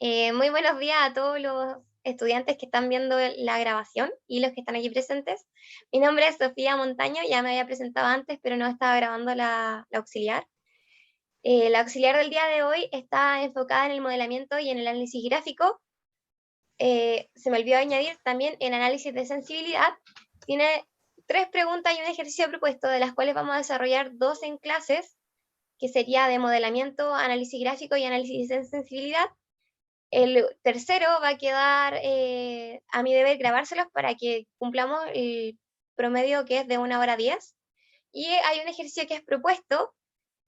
Muy buenos días a todos los estudiantes que están viendo la grabación y los que están aquí presentes. Mi nombre es Sofía Montaño, ya me había presentado antes, pero no estaba grabando la auxiliar. La auxiliar del día de hoy está enfocada en el modelamiento y en el análisis gráfico. Se me olvidó añadir también en análisis de sensibilidad. Tiene 3 preguntas y un ejercicio propuesto, de las cuales vamos a desarrollar 2 en clases, que sería de modelamiento, análisis gráfico y análisis de sensibilidad. El tercero va a quedar a mi deber grabárselos para que cumplamos el promedio, que es de 1 hora 10. Y hay un ejercicio que es propuesto,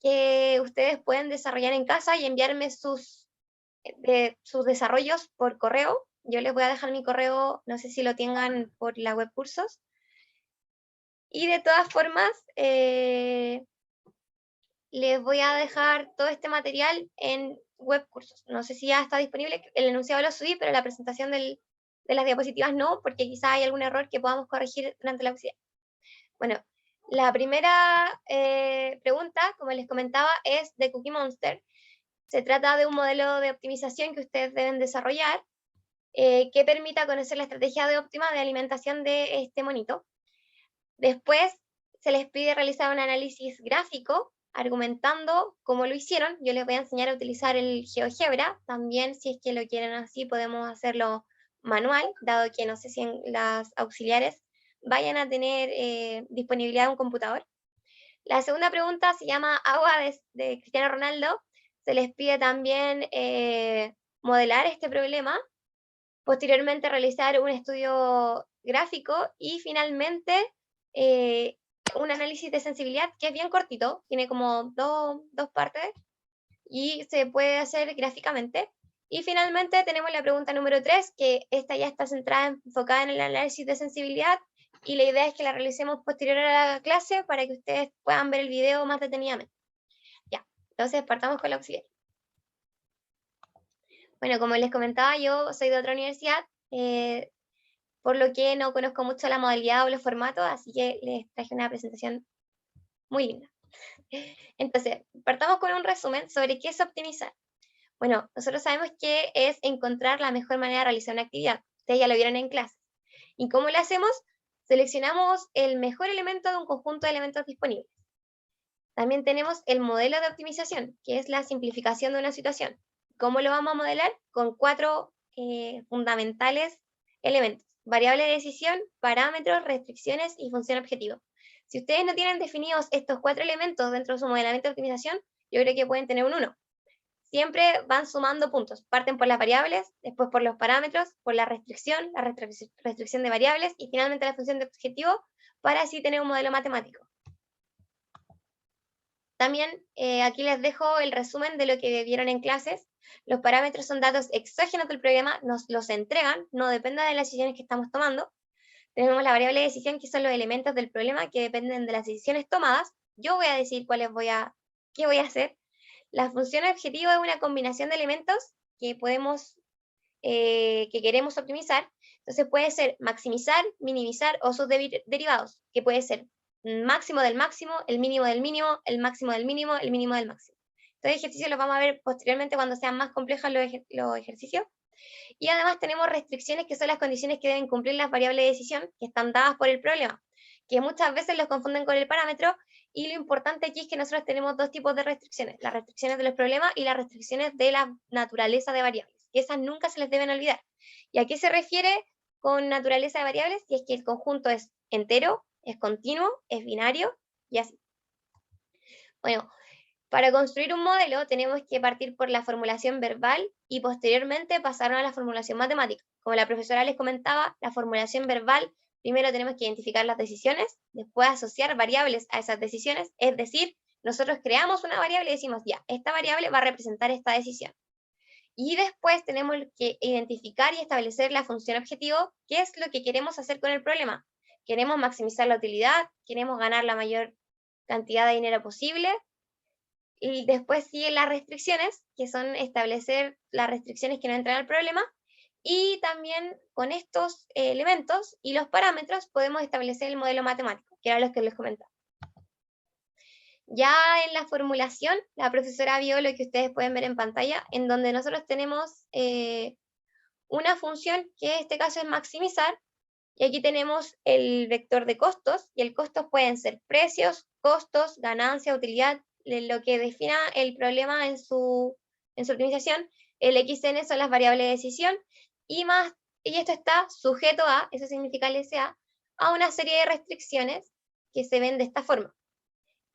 que ustedes pueden desarrollar en casa y enviarme sus desarrollos por correo. Yo les voy a dejar mi correo, no sé si lo tengan por la web cursos. Y de todas formas, les voy a dejar todo este material en web cursos. No sé si ya está disponible, el enunciado lo subí, pero la presentación de las diapositivas no, porque quizá hay algún error que podamos corregir durante la auxiliar. Bueno, la primera pregunta, como les comentaba, es de Cookie Monster. Se trata de un modelo de optimización que ustedes deben desarrollar, que permita conocer la estrategia óptima de alimentación de este monito. Después se les pide realizar un análisis gráfico argumentando cómo lo hicieron. Yo les voy a enseñar a utilizar el GeoGebra. También, si es que lo quieren así, podemos hacerlo manual, dado que no sé si en las auxiliares vayan a tener disponibilidad de un computador. La segunda pregunta se llama Agua de Cristiano Ronaldo. Se les pide también modelar este problema, posteriormente realizar un estudio gráfico y finalmente eh, un análisis de sensibilidad, que es bien cortito, tiene como dos partes y se puede hacer gráficamente. Y finalmente tenemos la pregunta número 3, que esta ya está enfocada en el análisis de sensibilidad, y la idea es que la realicemos posterior a la clase para que ustedes puedan ver el video más detenidamente. Ya, entonces partamos con la auxiliar. Bueno, como les comentaba, yo soy de otra universidad, por lo que no conozco mucho la modalidad o los formatos, así que les traje una presentación muy linda. Entonces, partamos con un resumen sobre qué es optimizar. Bueno, nosotros sabemos que es encontrar la mejor manera de realizar una actividad. Ustedes ya lo vieron en clase. ¿Y cómo lo hacemos? Seleccionamos el mejor elemento de un conjunto de elementos disponibles. También tenemos el modelo de optimización, que es la simplificación de una situación. ¿Cómo lo vamos a modelar? Con 4 fundamentales elementos: variable de decisión, parámetros, restricciones y función objetivo. Si ustedes no tienen definidos estos 4 elementos dentro de su modelamiento de optimización, yo creo que pueden tener un 1. Siempre van sumando puntos. Parten por las variables, después por los parámetros, por la restricción de variables y finalmente la función de objetivo, para así tener un modelo matemático. También aquí les dejo el resumen de lo que vieron en clases. Los parámetros son datos exógenos del programa, nos los entregan, no depende de las decisiones que estamos tomando. Tenemos la variable de decisión, que son los elementos del problema que dependen de las decisiones tomadas. Yo voy a decir qué voy a hacer. La función objetivo es una combinación de elementos que que queremos optimizar. Entonces puede ser maximizar, minimizar o sus derivados, que puede ser máximo del máximo, el mínimo del mínimo, el máximo del mínimo, el mínimo del máximo. Estos ejercicios los vamos a ver posteriormente cuando sean más complejos los ejercicios. Y además tenemos restricciones, que son las condiciones que deben cumplir las variables de decisión que están dadas por el problema, que muchas veces los confunden con el parámetro, y lo importante aquí es que nosotros tenemos 2 tipos de restricciones: las restricciones de los problemas y las restricciones de la naturaleza de variables, que esas nunca se les deben olvidar. ¿Y a qué se refiere con naturaleza de variables? Y es que el conjunto es entero, es continuo, es binario y así. Bueno, para construir un modelo tenemos que partir por la formulación verbal y posteriormente pasar a la formulación matemática. Como la profesora les comentaba, la formulación verbal: primero tenemos que identificar las decisiones, después asociar variables a esas decisiones, es decir, nosotros creamos una variable y decimos, ya, esta variable va a representar esta decisión. Y después tenemos que identificar y establecer la función objetivo, qué es lo que queremos hacer con el problema. ¿Queremos maximizar la utilidad? ¿Queremos ganar la mayor cantidad de dinero posible? Y después siguen las restricciones, que son establecer las restricciones que no entran al problema. Y también con estos elementos y los parámetros podemos establecer el modelo matemático, que era lo que les comentaba. Ya en la formulación, la profesora vio lo que ustedes pueden ver en pantalla, en donde nosotros tenemos una función que en este caso es maximizar, y aquí tenemos el vector de costos, y el costo pueden ser precios, costos, ganancia, utilidad, lo que defina el problema en su optimización. El XN son las variables de decisión, y esto está sujeto a, eso significa el SA, a una serie de restricciones que se ven de esta forma.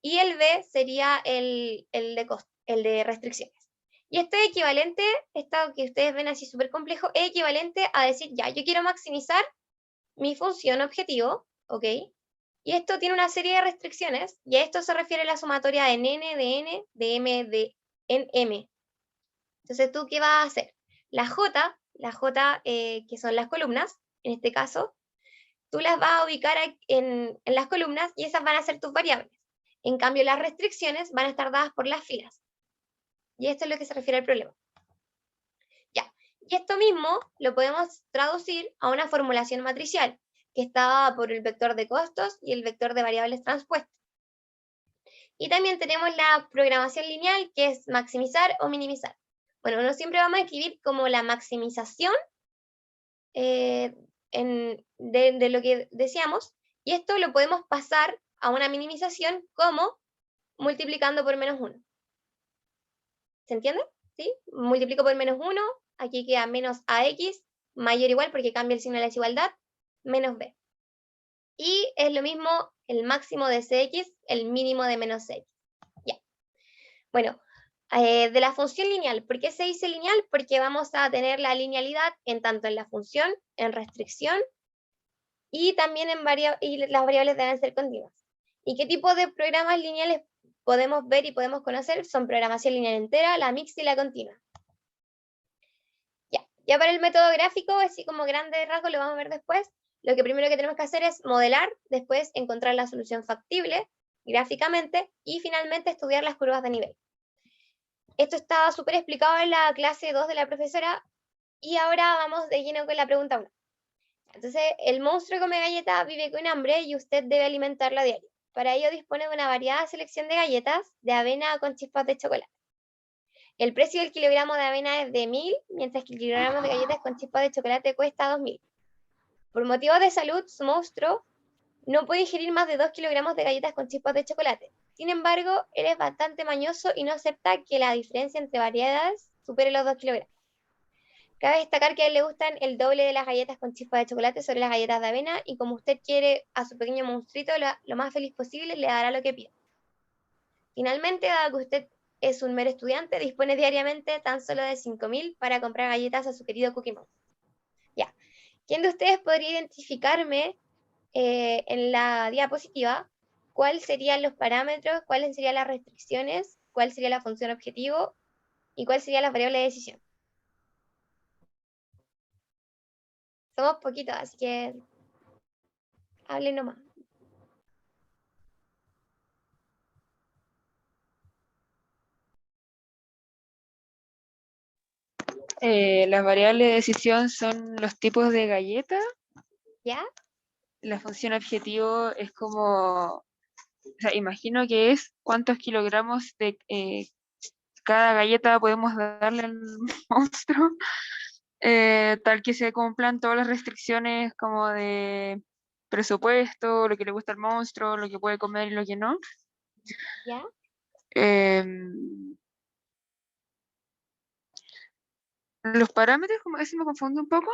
Y el B sería el de restricciones. Y esto es equivalente, esto que ustedes ven así súper complejo, es equivalente a decir, ya, yo quiero maximizar mi función objetivo, ¿ok? Y esto tiene una serie de restricciones, y a esto se refiere la sumatoria de n, de n, de m, de en m. Entonces, ¿tú qué vas a hacer? La J, que son las columnas, en este caso, tú las vas a ubicar en las columnas, y esas van a ser tus variables. En cambio, las restricciones van a estar dadas por las filas. Y esto es lo que se refiere al problema. Ya. Y esto mismo lo podemos traducir a una formulación matricial, que está dada por el vector de costos y el vector de variables transpuestas. Y también tenemos la programación lineal, que es maximizar o minimizar. Bueno, uno siempre vamos a escribir como la maximización de lo que deseamos, y esto lo podemos pasar a una minimización como multiplicando por menos 1. ¿Se entiende? ¿Sí? Multiplico por menos 1, aquí queda menos AX, mayor o igual porque cambia el signo de la desigualdad, menos B. Y es lo mismo el máximo de CX, el mínimo de menos CX. Ya. Bueno, de la función lineal, ¿por qué se dice lineal? Porque vamos a tener la linealidad en tanto en la función, en restricción, y también y las variables deben ser continuas. ¿Y qué tipo de programas lineales podemos ver y podemos conocer? Son programación lineal entera, la mixta y la continua. Ya para el método gráfico, así como grande rasgo, lo vamos a ver después. Lo que primero que tenemos que hacer es modelar, después encontrar la solución factible gráficamente y finalmente estudiar las curvas de nivel. Esto está súper explicado en la clase 2 de la profesora, y ahora vamos de lleno con la pregunta 1. Entonces, el monstruo come galletas vive con hambre y usted debe alimentarlo a diario. Para ello dispone de una variada selección de galletas de avena con chispas de chocolate. El precio del kilogramo de avena es de 1.000, mientras que el kilogramo de galletas con chispas de chocolate cuesta 2.000. Por motivos de salud, su monstruo no puede ingerir más de 2 kilogramos de galletas con chispas de chocolate. Sin embargo, él es bastante mañoso y no acepta que la diferencia entre variedades supere los 2 kilogramos. Cabe destacar que a él le gustan el doble de las galletas con chispas de chocolate sobre las galletas de avena, y como usted quiere a su pequeño monstruito lo más feliz posible, le dará lo que pida. Finalmente, dado que usted es un mero estudiante, dispone diariamente tan solo de 5.000 para comprar galletas a su querido Cookie Monster. Ya. ¿Quién de ustedes podría identificarme en la diapositiva cuáles serían los parámetros, cuáles serían las restricciones, cuál sería la función objetivo y cuál sería la variable de decisión? Somos poquitos, así que hablen nomás. Las variables de decisión son los tipos de galleta. ¿Ya? La función objetivo es como, o sea, imagino que es cuántos kilogramos de cada galleta podemos darle al monstruo, tal que se cumplan todas las restricciones como de presupuesto, lo que le gusta al monstruo, lo que puede comer y lo que no. ¿Ya? Los parámetros, como eso me confunde un poco,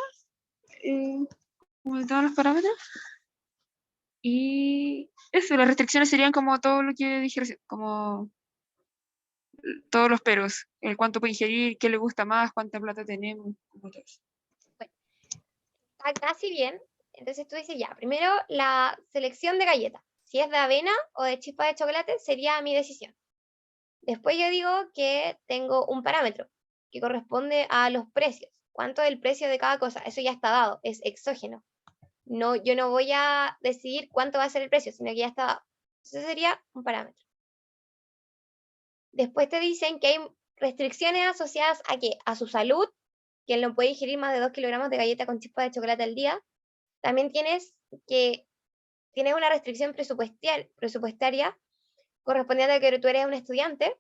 como de todos los parámetros. Y eso, las restricciones serían como todo lo que dije recién, como todos los peros, el cuánto puede ingerir, qué le gusta más, cuánta plata tenemos, como todo eso. Bueno, está casi bien. Entonces tú dices, ya, primero la selección de galletas. Si es de avena o de chispa de chocolate, sería mi decisión. Después yo digo que tengo un parámetro que corresponde a los precios. ¿Cuánto es el precio de cada cosa? Eso ya está dado, es exógeno. No, yo no voy a decidir cuánto va a ser el precio, sino que ya está dado. Eso sería un parámetro. Después te dicen que hay restricciones asociadas a ¿qué? A su salud, que él no puede ingerir más de 2 kilogramos de galleta con chispa de chocolate al día. También tienes una restricción presupuestaria, correspondiente a que tú eres un estudiante,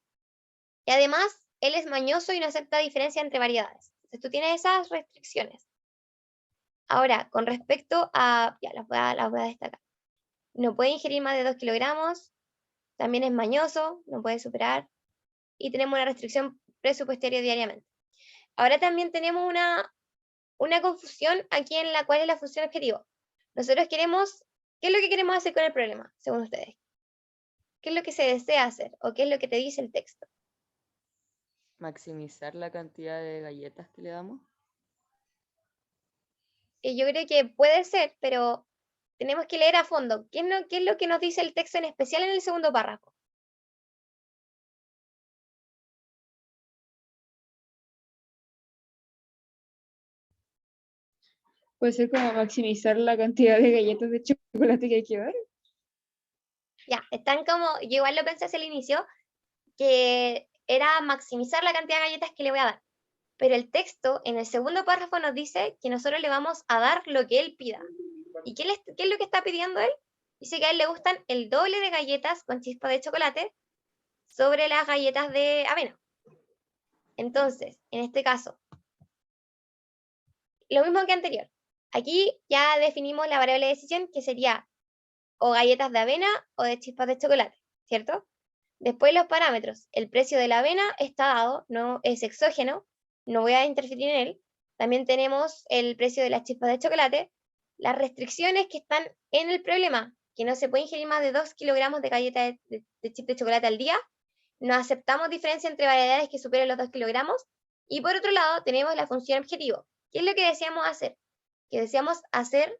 y además él es mañoso y no acepta diferencia entre variedades. Entonces tú tienes esas restricciones. Ahora, con respecto a, ya las voy a destacar. No puede ingerir más de 2 kilogramos, también es mañoso, no puede superar, y tenemos una restricción presupuestaria diariamente. Ahora también tenemos una confusión aquí en la cual es la función objetivo. Nosotros queremos, ¿qué es lo que queremos hacer con el problema, según ustedes? ¿Qué es lo que se desea hacer? ¿O qué es lo que te dice el texto? Maximizar la cantidad de galletas que le damos. Y yo creo que puede ser, pero tenemos que leer a fondo. ¿Qué es lo que nos dice el texto en especial en el segundo párrafo? Puede ser como maximizar la cantidad de galletas de chocolate que hay que dar. Ya, están como, yo igual lo pensé hacia el inicio, que era maximizar la cantidad de galletas que le voy a dar. Pero el texto en el segundo párrafo nos dice que nosotros le vamos a dar lo que él pida. ¿Y qué es lo que está pidiendo él? Dice que a él le gustan el doble de galletas con chispas de chocolate sobre las galletas de avena. Entonces, en este caso, lo mismo que anterior. Aquí ya definimos la variable de decisión, que sería o galletas de avena o de chispas de chocolate, ¿cierto? Después los parámetros. El precio de la avena está dado, no es exógeno, no voy a interferir en él. También tenemos el precio de las chispas de chocolate. Las restricciones que están en el problema, que no se puede ingerir más de 2 kilogramos de galletas de chip de chocolate al día. No aceptamos diferencia entre variedades que superen los 2 kilogramos. Y por otro lado, tenemos la función objetivo. ¿Qué es lo que deseamos hacer? Que deseamos hacer,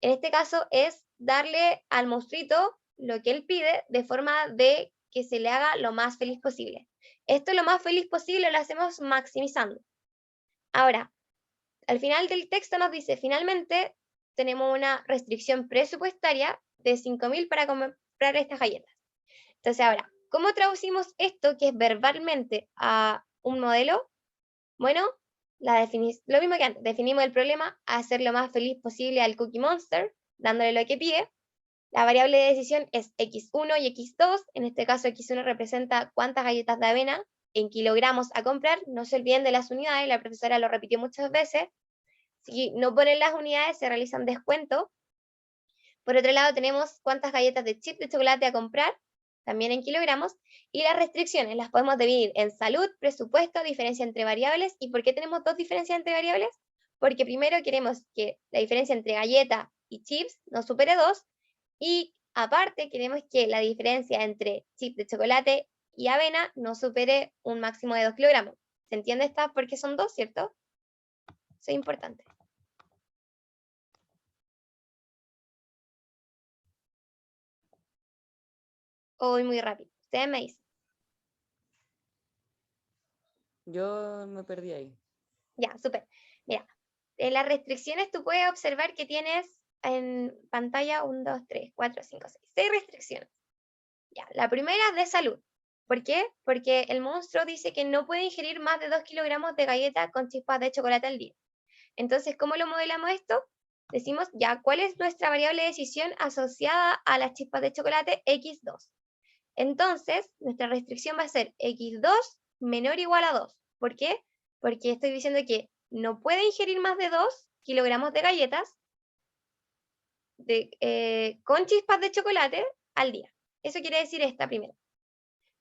en este caso, es darle al monstruito lo que él pide de forma de que se le haga lo más feliz posible. Esto lo más feliz posible lo hacemos maximizando. Ahora, al final del texto nos dice, finalmente tenemos una restricción presupuestaria de 5.000 para comprar estas galletas. Entonces ahora, ¿cómo traducimos esto que es verbalmente a un modelo? Bueno, lo mismo que antes, definimos el problema, hacer lo más feliz posible al Cookie Monster, dándole lo que pide. La variable de decisión es x1 y x2, en este caso x1 representa cuántas galletas de avena en kilogramos a comprar, no se olviden de las unidades, la profesora lo repitió muchas veces, si no ponen las unidades se realizan descuento. Por otro lado tenemos cuántas galletas de chip de chocolate a comprar, también en kilogramos, y las restricciones las podemos dividir en salud, presupuesto, diferencia entre variables. ¿Y por qué tenemos dos diferencias entre variables? Porque primero queremos que la diferencia entre galleta y chips no supere 2, y aparte queremos que la diferencia entre chip de chocolate y avena no supere un máximo de 2 kilogramos. ¿Se entiende esta? Porque son dos, ¿cierto? Eso es importante. O voy muy rápido. Ustedes me dicen. Yo me perdí ahí. Ya, súper. Mira, en las restricciones tú puedes observar que tienes en pantalla 1, 2, 3, 4, 5, 6. 6 restricciones. Ya, la primera es de salud. ¿Por qué? Porque el monstruo dice que no puede ingerir más de 2 kilogramos de galleta con chispas de chocolate al día. Entonces, ¿cómo lo modelamos esto? Decimos, ya, ¿cuál es nuestra variable de decisión asociada a las chispas de chocolate? X2. Entonces, nuestra restricción va a ser X2 menor o igual a 2. ¿Por qué? Porque estoy diciendo que no puede ingerir más de 2 kilogramos de galletas con chispas de chocolate al día. Eso quiere decir esta primera.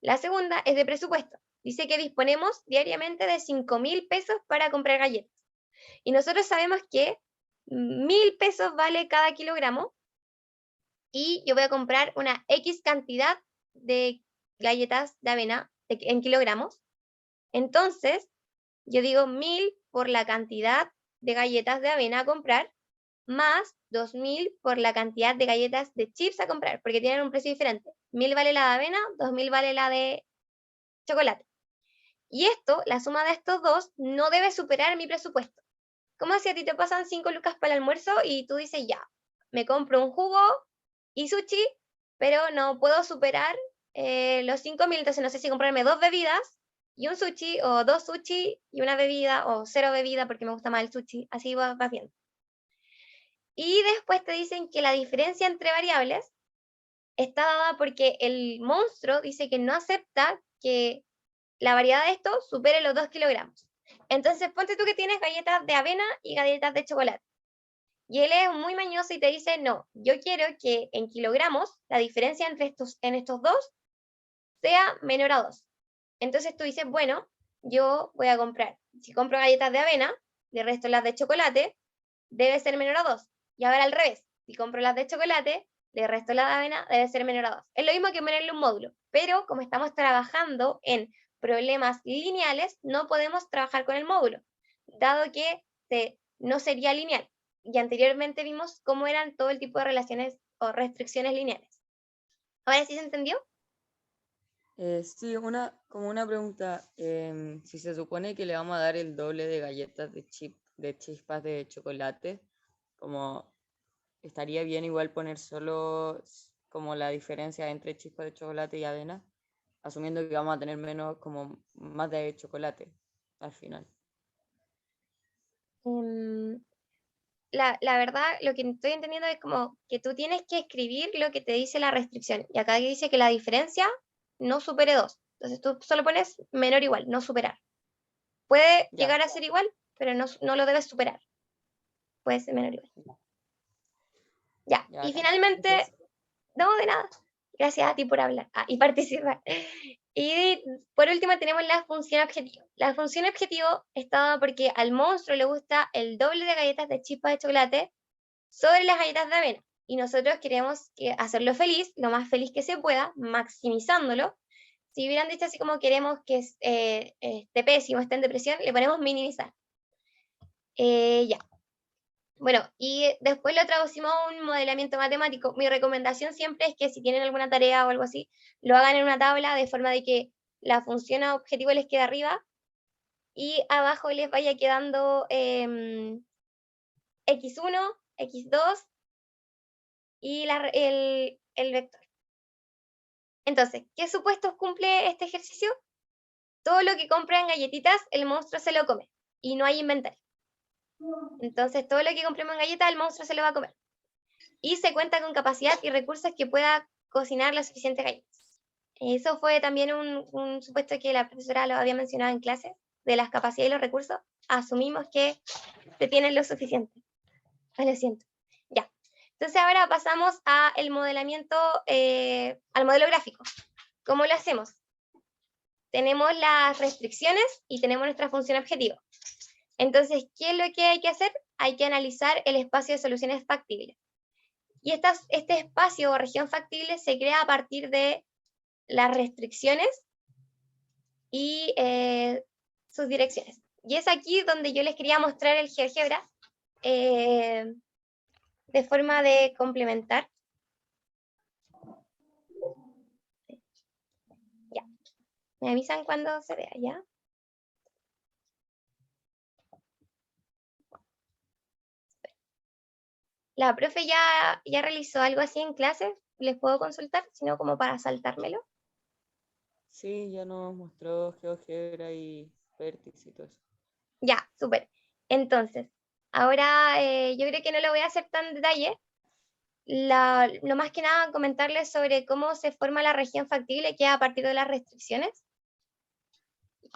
La segunda es de presupuesto. Dice que disponemos diariamente de 5.000 pesos para comprar galletas. Y nosotros sabemos que 1.000 pesos vale cada kilogramo. Y yo voy a comprar una X cantidad de galletas de avena en kilogramos. Entonces, yo digo 1.000 por la cantidad de galletas de avena a comprar, más 2.000 por la cantidad de galletas de chips a comprar, porque tienen un precio diferente. 1.000 vale la de avena, 2.000 vale la de chocolate. Y esto, la suma de estos dos, no debe superar mi presupuesto. Como si a ti te pasan 5 lucas para el almuerzo y tú dices, ya, me compro un jugo y sushi, pero no puedo superar los 5.000, entonces no sé si comprarme 2 bebidas y un sushi, o 2 sushi y una bebida, o 0 bebida porque me gusta más el sushi, así vas viendo. Y después te dicen que la diferencia entre variables está dada porque el monstruo dice que no acepta que la variedad de esto supere los 2 kilogramos. Entonces, ponte tú que tienes galletas de avena y galletas de chocolate. Y él es muy mañoso y te dice, no, yo quiero que en kilogramos la diferencia en estos dos sea menor a 2. Entonces tú dices, bueno, yo voy a comprar, si compro galletas de avena, le resto las de chocolate, debe ser menor a 2. Y ahora al revés, si compro las de chocolate, le resto las de avena, debe ser menor a 2. Es lo mismo que ponerle un módulo, pero como estamos trabajando en problemas lineales, no podemos trabajar con el módulo, dado que no sería lineal. Y anteriormente vimos cómo eran todo el tipo de relaciones o restricciones lineales. ¿Ahora sí se entendió? Sí, como una pregunta. Si se supone que le vamos a dar el doble de galletas de chispas de chocolate, como estaría bien igual poner solo como la diferencia entre chispas de chocolate y avena, asumiendo que vamos a tener menos, como más de chocolate al final. La verdad, lo que estoy entendiendo es como que tú tienes que escribir lo que te dice la restricción. Y acá dice que la diferencia no supere 2. Entonces tú solo pones menor o igual, no superar. Puede Ya, llegar a ser igual, pero no lo debes superar. Puede ser menor o igual. Ya. ya, Y bacán. finalmente, Entonces, no, de nada. Gracias a ti por hablar y participar. Y por último tenemos la función objetivo. La función objetivo está dada porque al monstruo le gusta el doble de galletas de chispas de chocolate sobre las galletas de avena. Y nosotros queremos hacerlo feliz, lo más feliz que se pueda, maximizándolo. Si hubieran dicho así como queremos que esté pésimo, esté en depresión, le ponemos minimizar. Ya. Bueno, y después lo traducimos a un modelamiento matemático. Mi recomendación siempre es que si tienen alguna tarea o algo así, lo hagan en una tabla de forma de que la función objetivo les quede arriba y abajo les vaya quedando x1, x2 y el vector. Entonces, ¿qué supuestos cumple este ejercicio? Todo lo que compra en galletitas, el monstruo se lo come y no hay inventario. Entonces, todo lo que compremos en galletas, el monstruo se lo va a comer. Y se cuenta con capacidad y recursos que pueda cocinar las suficientes galletas. Eso fue también un supuesto que la profesora lo había mencionado en clase, de las capacidades y los recursos. Asumimos que se tienen lo suficiente. Lo siento. Ya. Entonces ahora pasamos al modelamiento, al modelo gráfico. ¿Cómo lo hacemos? Tenemos las restricciones y tenemos nuestra función objetivo. Entonces, ¿qué es lo que hay que hacer? Hay que analizar el espacio de soluciones factibles. Y este espacio o región factible se crea a partir de las restricciones y sus direcciones. Y es aquí donde yo les quería mostrar el GeoGebra de forma de complementar. Ya. Me avisan cuando se vea, ¿ya? La profe ya realizó algo así en clases, les puedo consultar, sino como para saltármelo. sí, ya nos mostró GeoGebra y vértice y todo eso. Ya, súper. Entonces, ahora yo creo que no lo voy a hacer tan en detalle. Lo más que nada comentarles sobre cómo se forma la región factible, que es a partir de las restricciones,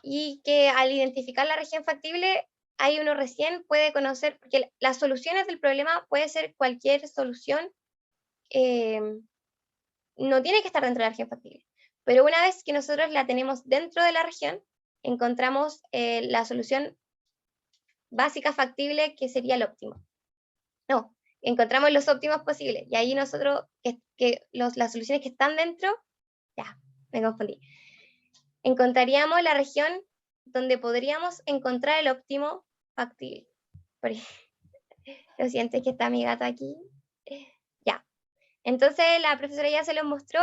y que al identificar la región factible, ahí uno recién puede conocer, porque las soluciones del problema puede ser cualquier solución, eh, no tiene que estar dentro de la región factible. Pero una vez que nosotros la tenemos dentro de la región, encontramos la solución básica factible, que sería el óptimo. No, encontramos los óptimos posibles. Y ahí nosotros, las soluciones que están dentro, ya, me confundí. Encontraríamos la región donde podríamos encontrar el óptimo factible. Lo siento, es que está mi gato aquí. Ya. Entonces la profesora ya se los mostró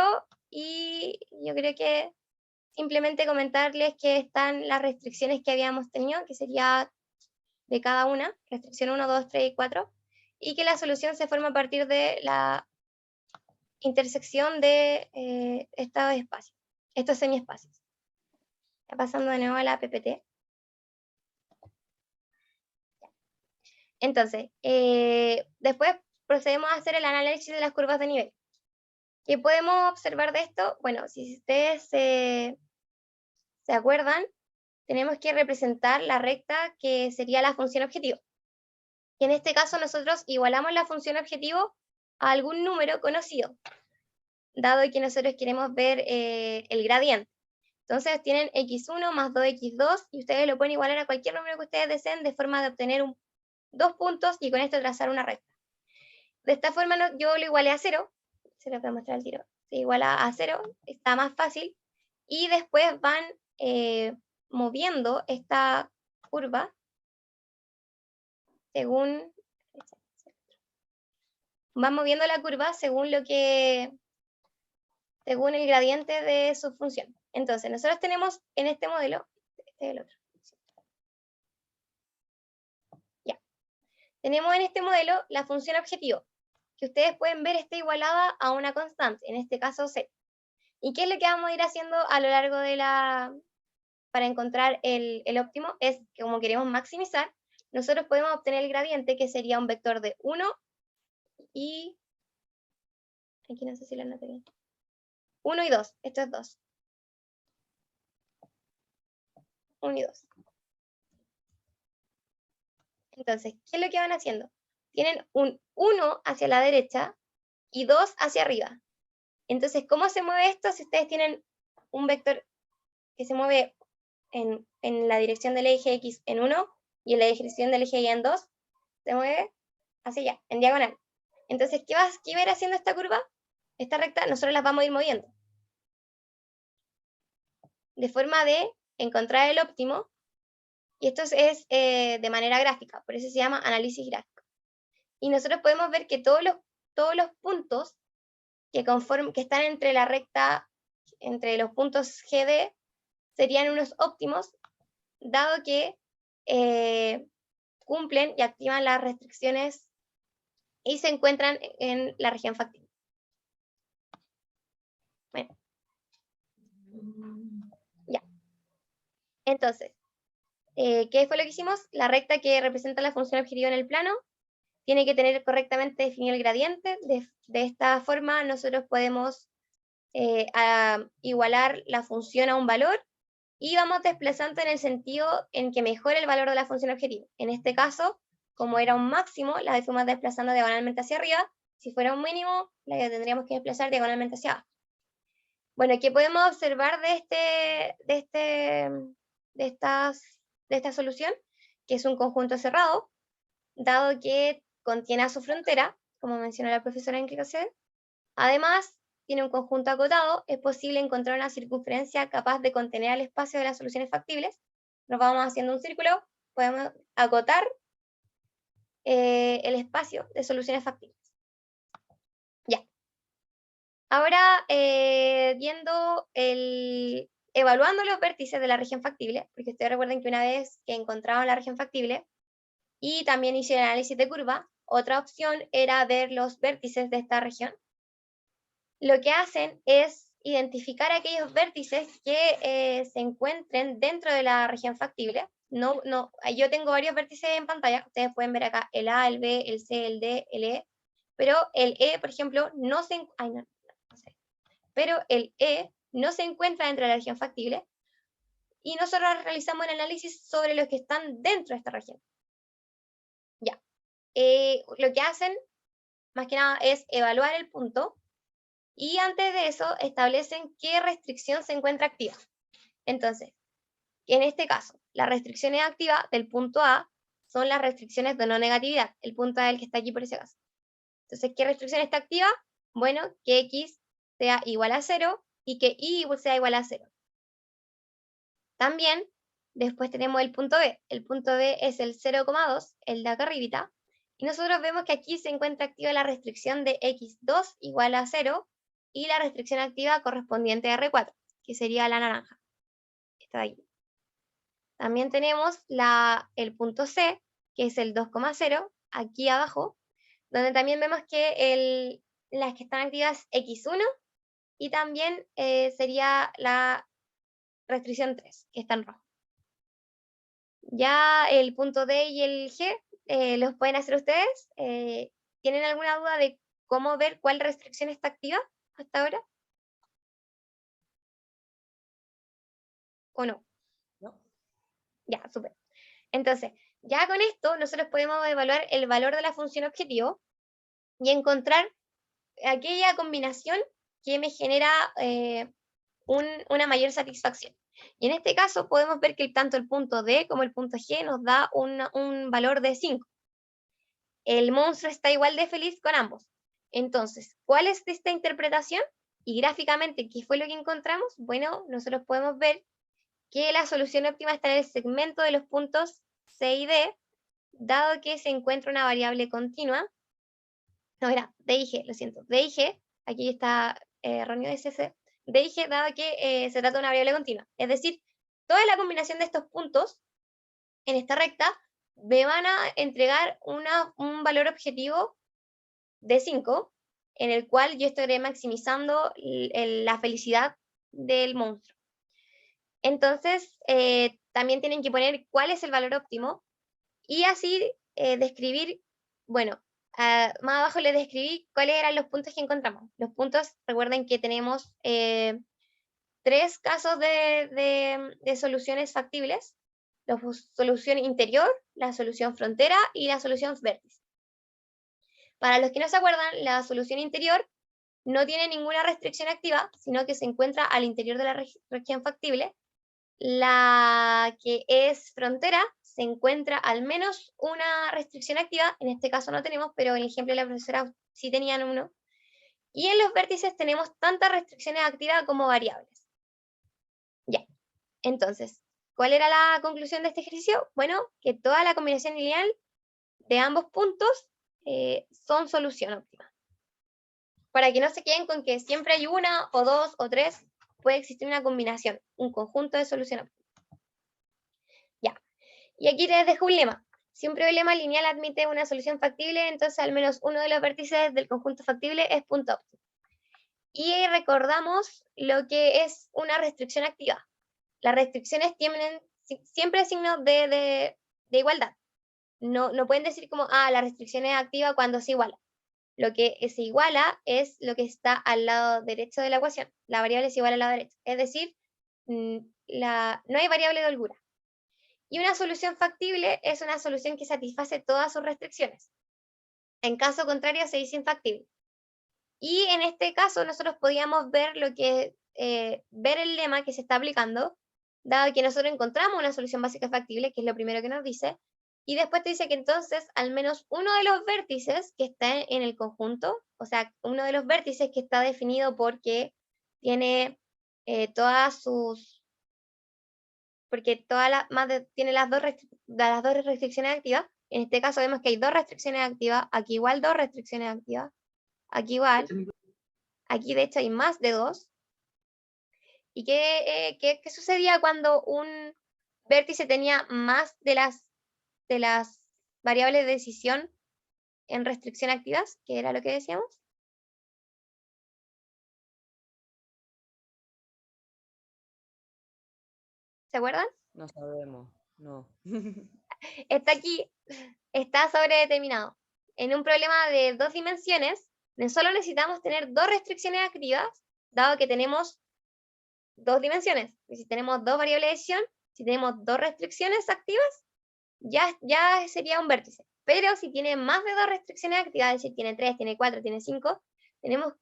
y yo creo que simplemente comentarles que están las restricciones que habíamos tenido, que sería de cada una, restricción 1, 2, 3 y 4, y que la solución se forma a partir de la intersección de estos espacios, estos semiespacios. Ya pasando de nuevo a la PPT. Entonces, después procedemos a hacer el análisis de las curvas de nivel. ¿Qué podemos observar de esto? Bueno, si ustedes se acuerdan, tenemos que representar la recta que sería la función objetivo. Y en este caso nosotros igualamos la función objetivo a algún número conocido, dado que nosotros queremos ver el gradiente. Entonces tienen x1 más 2x2 y ustedes lo pueden igualar a cualquier número que ustedes deseen de forma de obtener 2 puntos y con esto trazar una recta. De esta forma yo lo igualé a 0, se lo voy a mostrar al tiro, se iguala a 0, está más fácil, y después van moviendo esta curva según, van moviendo la curva según según el gradiente de su función. Entonces, nosotros tenemos en este modelo, este es el otro. Ya. Tenemos en este modelo la función objetivo, que ustedes pueden ver está igualada a una constante, en este caso C. ¿Y qué es lo que vamos a ir haciendo a lo largo de para encontrar el óptimo? Es que como queremos maximizar, nosotros podemos obtener el gradiente, que sería un vector de 1 y... Aquí no sé si lo anoté bien. 1 y 2, esto es 2. 1 y 2. Entonces, ¿qué es lo que van haciendo? Tienen un 1 hacia la derecha y 2 hacia arriba. Entonces, ¿cómo se mueve esto si ustedes tienen un vector que se mueve en la dirección del eje X en 1 y en la dirección del eje Y en 2? Se mueve hacia allá, en diagonal. Entonces, ¿qué va a ir haciendo esta curva? Esta recta, nosotros las vamos a ir moviendo. De forma de encontrar el óptimo, y esto es de manera gráfica, por eso se llama análisis gráfico. Y nosotros podemos ver que todos los puntos que están entre la recta, entre los puntos GD, serían unos óptimos, dado que cumplen y activan las restricciones y se encuentran en la región factible. Bueno. Ya. Entonces, ¿qué fue lo que hicimos? La recta que representa la función objetiva en el plano tiene que tener correctamente definido el gradiente. De esta forma nosotros podemos igualar la función a un valor y vamos desplazando en el sentido en que mejore el valor de la función objetivo. En este caso, como era un máximo, la fuimos desplazando diagonalmente hacia arriba. Si fuera un mínimo, la tendríamos que desplazar diagonalmente hacia abajo. Bueno, ¿qué podemos observar de esta solución? Que es un conjunto cerrado, dado que contiene a su frontera, como mencionó la profesora en clase. Además, tiene un conjunto acotado, es posible encontrar una circunferencia capaz de contener al espacio de las soluciones factibles. Nos vamos haciendo un círculo, podemos acotar el espacio de soluciones factibles. Ya. Ahora, evaluando los vértices de la región factible, porque ustedes recuerden que una vez que encontraban la región factible, y también hice el análisis de curva, otra opción era ver los vértices de esta región. Lo que hacen es identificar aquellos vértices que se encuentren dentro de la región factible. Yo tengo varios vértices en pantalla, ustedes pueden ver acá el A, el B, el C, el D, el E, pero el E, por ejemplo, no sé. Pero el E no se encuentra dentro de la región factible y nosotros realizamos el análisis sobre los que están dentro de esta región. Ya. Lo que hacen, más que nada, es evaluar el punto y antes de eso establecen qué restricción se encuentra activa. Entonces, en este caso, las restricciones activas del punto A son las restricciones de no negatividad, el punto A es el que está aquí por ese caso. Entonces, ¿qué restricción está activa? Bueno, que X sea igual a 0 y que Y sea igual a 0. También, después tenemos el punto B. El punto B es el 0,2, el de acá arribita, y nosotros vemos que aquí se encuentra activa la restricción de X2 igual a 0 y la restricción activa correspondiente a R4, que sería la naranja. Está de aquí. También tenemos el punto C, que es el 2,0, aquí abajo, donde también vemos que las que están activas X1 y también sería la restricción 3, que está en rojo. Ya el punto D y el G los pueden hacer ustedes. ¿Tienen alguna duda de cómo ver cuál restricción está activa hasta ahora? ¿O no? ¿No? Ya, súper. Entonces, ya con esto nosotros podemos evaluar el valor de la función objetivo y encontrar aquella combinación que me genera una mayor satisfacción. Y en este caso podemos ver que tanto el punto D como el punto G nos da un valor de 5. El monstruo está igual de feliz con ambos. Entonces, ¿cuál es esta interpretación? Y gráficamente, ¿qué fue lo que encontramos? Bueno, nosotros podemos ver que la solución óptima está en el segmento de los puntos C y D, dado que se encuentra una variable continua. No, era D y G, lo siento. D y G, aquí está erróneo ese. D y G, dado que se trata de una variable continua. Es decir, toda la combinación de estos puntos en esta recta me van a entregar un valor objetivo de 5, en el cual yo estaré maximizando la felicidad del monstruo. Entonces, también tienen que poner cuál es el valor óptimo y así describir, bueno, más abajo les describí cuáles eran los puntos que encontramos. Los puntos, recuerden que tenemos 3 casos de soluciones factibles: la solución interior, la solución frontera y la solución vértice. Para los que no se acuerdan, la solución interior no tiene ninguna restricción activa, sino que se encuentra al interior de la región factible. La que es frontera se encuentra al menos una restricción activa, en este caso no tenemos, pero en el ejemplo de la profesora sí tenían uno. Y en los vértices tenemos tantas restricciones activas como variables. Ya, entonces, ¿cuál era la conclusión de este ejercicio? Bueno, que toda la combinación lineal de ambos puntos son solución óptima. Para que no se queden con que siempre hay una, o dos, o tres, puede existir una combinación, un conjunto de solución óptima. Ya, y aquí les dejo un lema. Si un problema lineal admite una solución factible, entonces al menos uno de los vértices del conjunto factible es punto óptimo. Y recordamos lo que es una restricción activa. Las restricciones tienen siempre signo de igualdad. No pueden decir como, la restricción es activa cuando se iguala. Lo que se iguala es lo que está al lado derecho de la ecuación. La variable es igual al lado derecho. Es decir, no hay variable de holgura. Y una solución factible es una solución que satisface todas sus restricciones. En caso contrario, se dice infactible. Y en este caso, nosotros podíamos ver ver el lema que se está aplicando, dado que nosotros encontramos una solución básica factible, que es lo primero que nos dice, y después te dice que entonces al menos uno de los vértices que está en el conjunto, o sea, uno de los vértices que está definido porque tiene tiene las dos restricciones activas. En este caso vemos que hay 2 restricciones activas, aquí igual 2 restricciones activas, aquí igual, aquí de hecho hay más de 2. ¿Y qué sucedía cuando un vértice tenía más de las variables de decisión en restricción activas? ¿Qué era lo que decíamos? ¿Se acuerdan? No sabemos, no. Está aquí, está sobredeterminado. En un problema de 2 dimensiones, solo necesitamos tener 2 restricciones activas, dado que tenemos 2 dimensiones. Y si tenemos 2 variables de decisión, si tenemos 2 restricciones activas, ya sería un vértice. Pero si tiene más de 2 restricciones activas, es decir, tiene 3, tiene 4, tiene 5,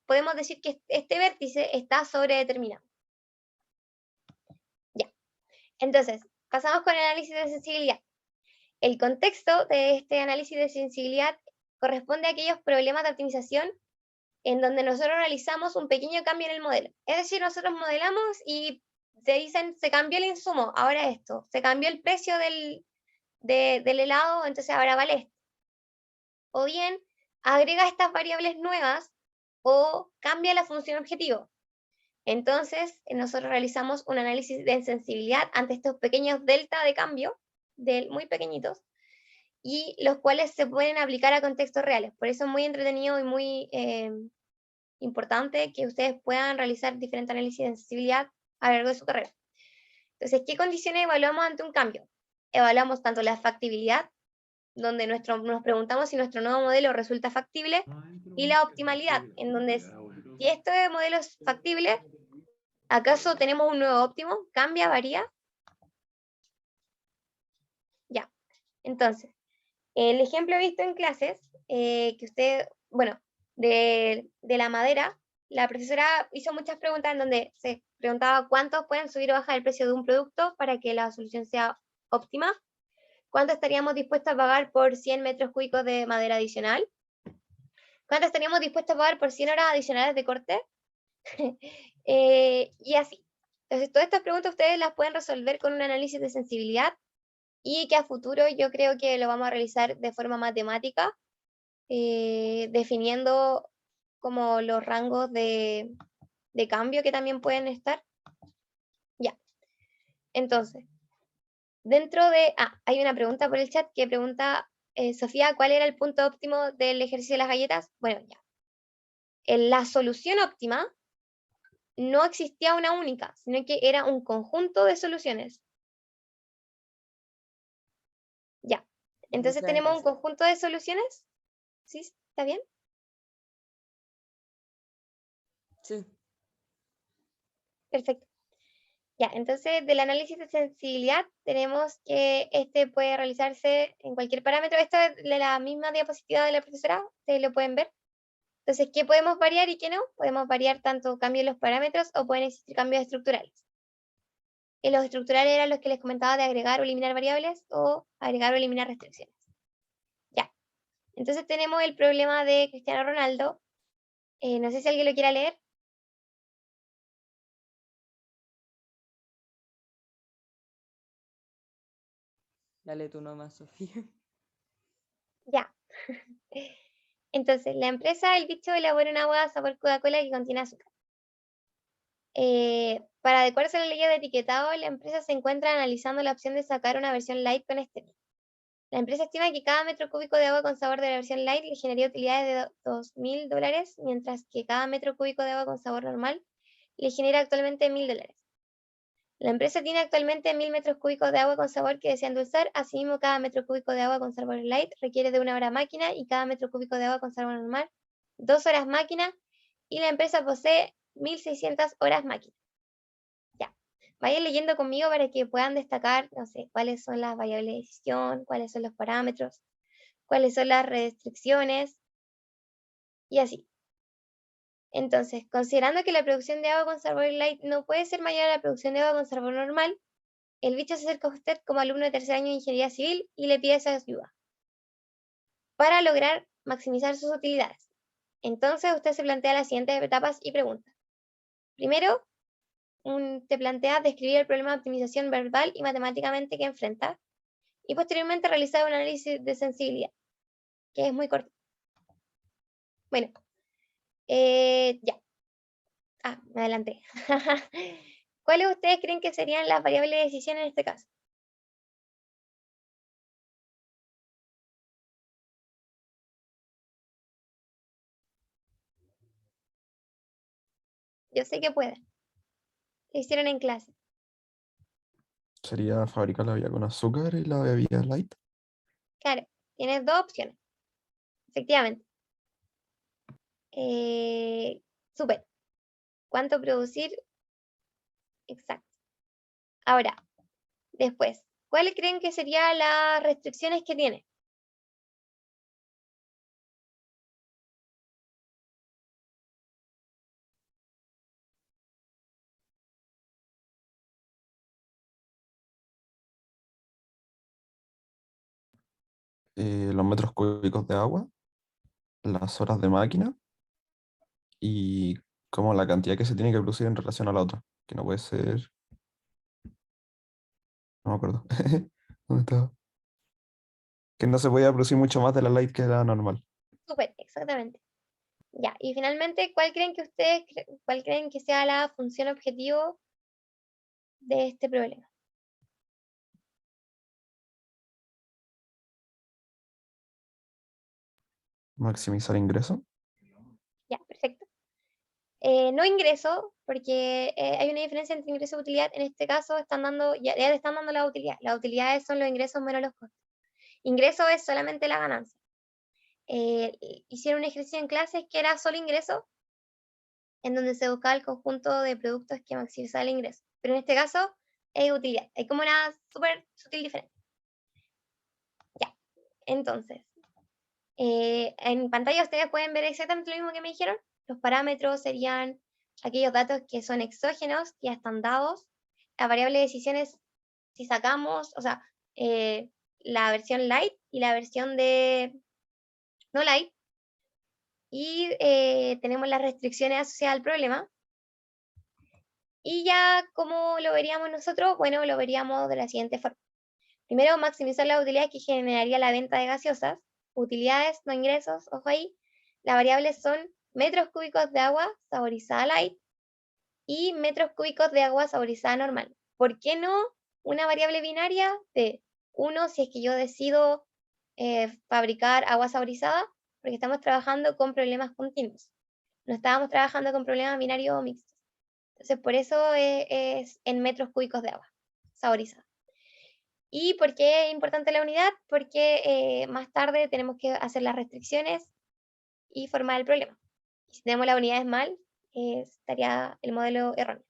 podemos decir que este vértice está sobredeterminado. Ya. Entonces, pasamos con el análisis de sensibilidad. El contexto de este análisis de sensibilidad corresponde a aquellos problemas de optimización en donde nosotros realizamos un pequeño cambio en el modelo. Es decir, nosotros modelamos y se cambió el insumo, ahora esto, se cambió el precio del helado, entonces ahora vale esto. O bien, agrega estas variables nuevas o cambia la función objetivo. Entonces, nosotros realizamos un análisis de sensibilidad ante estos pequeños delta de cambio, muy pequeñitos, y los cuales se pueden aplicar a contextos reales. Por eso es muy entretenido y muy importante que ustedes puedan realizar diferentes análisis de sensibilidad a lo largo de su carrera. Entonces, ¿qué condiciones evaluamos ante un cambio? Evaluamos tanto la factibilidad, donde nos preguntamos si nuestro nuevo modelo resulta factible, y la optimalidad, en donde Si este modelo es factible, ¿acaso tenemos un nuevo óptimo? ¿Cambia, varía? Ya, entonces, el ejemplo visto en clases, que usted, bueno, de la madera, la profesora hizo muchas preguntas en donde se preguntaba cuántos pueden subir o bajar el precio de un producto para que la solución sea óptima, cuánto estaríamos dispuestos a pagar por 100 metros cúbicos de madera adicional, cuánto estaríamos dispuestos a pagar por 100 horas adicionales de corte, y así. Entonces, todas estas preguntas ustedes las pueden resolver con un análisis de sensibilidad y que a futuro yo creo que lo vamos a realizar de forma matemática, definiendo como los rangos de cambio que también pueden estar. Ya, entonces, dentro de... hay una pregunta por el chat que pregunta, Sofía, ¿cuál era el punto óptimo del ejercicio de las galletas? Bueno, ya. En la solución óptima no existía una única, sino que era un conjunto de soluciones. Ya. Entonces Muchas tenemos un gracias. conjunto de soluciones. ¿Sí? ¿Está bien? Sí, Perfecto. Ya, entonces del análisis de sensibilidad tenemos que este puede realizarse en cualquier parámetro. Esto es de la misma diapositiva de la profesora, ustedes lo pueden ver. Entonces, ¿qué podemos variar y qué no? Podemos variar tanto cambios en los parámetros o pueden existir cambios estructurales. Y los estructurales eran los que les comentaba de agregar o eliminar variables o agregar o eliminar restricciones. Ya, entonces tenemos el problema de Cristiano Ronaldo. No sé si alguien lo quiera leer. dale tú nomás, Sofía. Ya. Entonces, la empresa El Bicho elabora un agua sabor Coca-Cola que contiene azúcar. Para adecuarse a la ley de etiquetado, la empresa se encuentra analizando la opción de sacar una versión light con stevia. La empresa estima que cada metro cúbico de agua con sabor de la versión light le generaría utilidades de $2.000, mientras que cada metro cúbico de agua con sabor normal le genera actualmente $1.000. La empresa tiene actualmente 1.000 metros cúbicos de agua con sabor que desea endulzar. Asimismo, cada metro cúbico de agua con sabor light requiere de 1 hora máquina y cada metro cúbico de agua con sabor normal 2 horas máquina, y la empresa posee 1.600 horas máquina. Ya, vayan leyendo conmigo para que puedan destacar, no sé, cuáles son las variables de decisión, cuáles son los parámetros, cuáles son las restricciones y así. Entonces, considerando que la producción de agua con sabor light no puede ser mayor a la producción de agua con sabor normal, el bicho se acerca a usted como alumno de tercer año de ingeniería civil y le pide esa ayuda para lograr maximizar sus utilidades. Entonces, usted se plantea las siguientes etapas y preguntas. Primero, te plantea describir el problema de optimización verbal y matemáticamente que enfrenta, y posteriormente realizar un análisis de sensibilidad, que es muy corto. Bueno, ya. Me adelanté. ¿Cuáles ustedes creen que serían las variables de decisión en este caso? Yo sé que pueden. Lo hicieron en clase. Sería fabricar la bebida con azúcar y la bebida light. Claro, tienes dos opciones. Efectivamente. Súper. ¿Cuánto producir? Exacto. Ahora, después, ¿cuáles creen que serían las restricciones que tiene? Los metros cúbicos de agua, las horas de máquina y como la cantidad que se tiene que producir en relación a la otra, que no puede ser, no me acuerdo. ¿Dónde estaba? Que no se podía producir mucho más de la light que la normal. Súper, exactamente. Ya, y finalmente, cuál creen que sea la función objetivo de este problema? Maximizar ingreso. Ya, perfecto. No ingreso, porque hay una diferencia entre ingreso y utilidad. En este caso, ya le están dando la utilidad. Las utilidades son los ingresos menos los costos. Ingreso es solamente la ganancia. Hicieron un ejercicio en clases que era solo ingreso. en donde se busca el conjunto de productos que maximiza el ingreso. Pero en este caso es utilidad. Hay como una súper sutil diferencia. Ya, entonces, en pantalla ustedes pueden ver exactamente lo mismo que me dijeron. Los parámetros serían aquellos datos que son exógenos, que ya están dados. La variable de decisiones, si sacamos, o sea, la versión light y la versión de no light. Y tenemos las restricciones asociadas al problema. Y ya, ¿cómo lo veríamos nosotros? Bueno, lo veríamos de la siguiente forma. Primero, maximizar la utilidad que generaría la venta de gaseosas. Utilidades, no ingresos, ojo ahí. Las variables son metros cúbicos de agua saborizada light y metros cúbicos de agua saborizada normal. ¿Por qué no una variable binaria de 1 si es que yo decido fabricar agua saborizada? Porque estamos trabajando con problemas continuos. No estábamos trabajando con problemas binarios o mixtos. Entonces, por eso es en metros cúbicos de agua saborizada. ¿Y por qué es importante la unidad? Porque más tarde tenemos que hacer las restricciones y formar el problema. Si tenemos las unidades mal, estaría el modelo erróneo.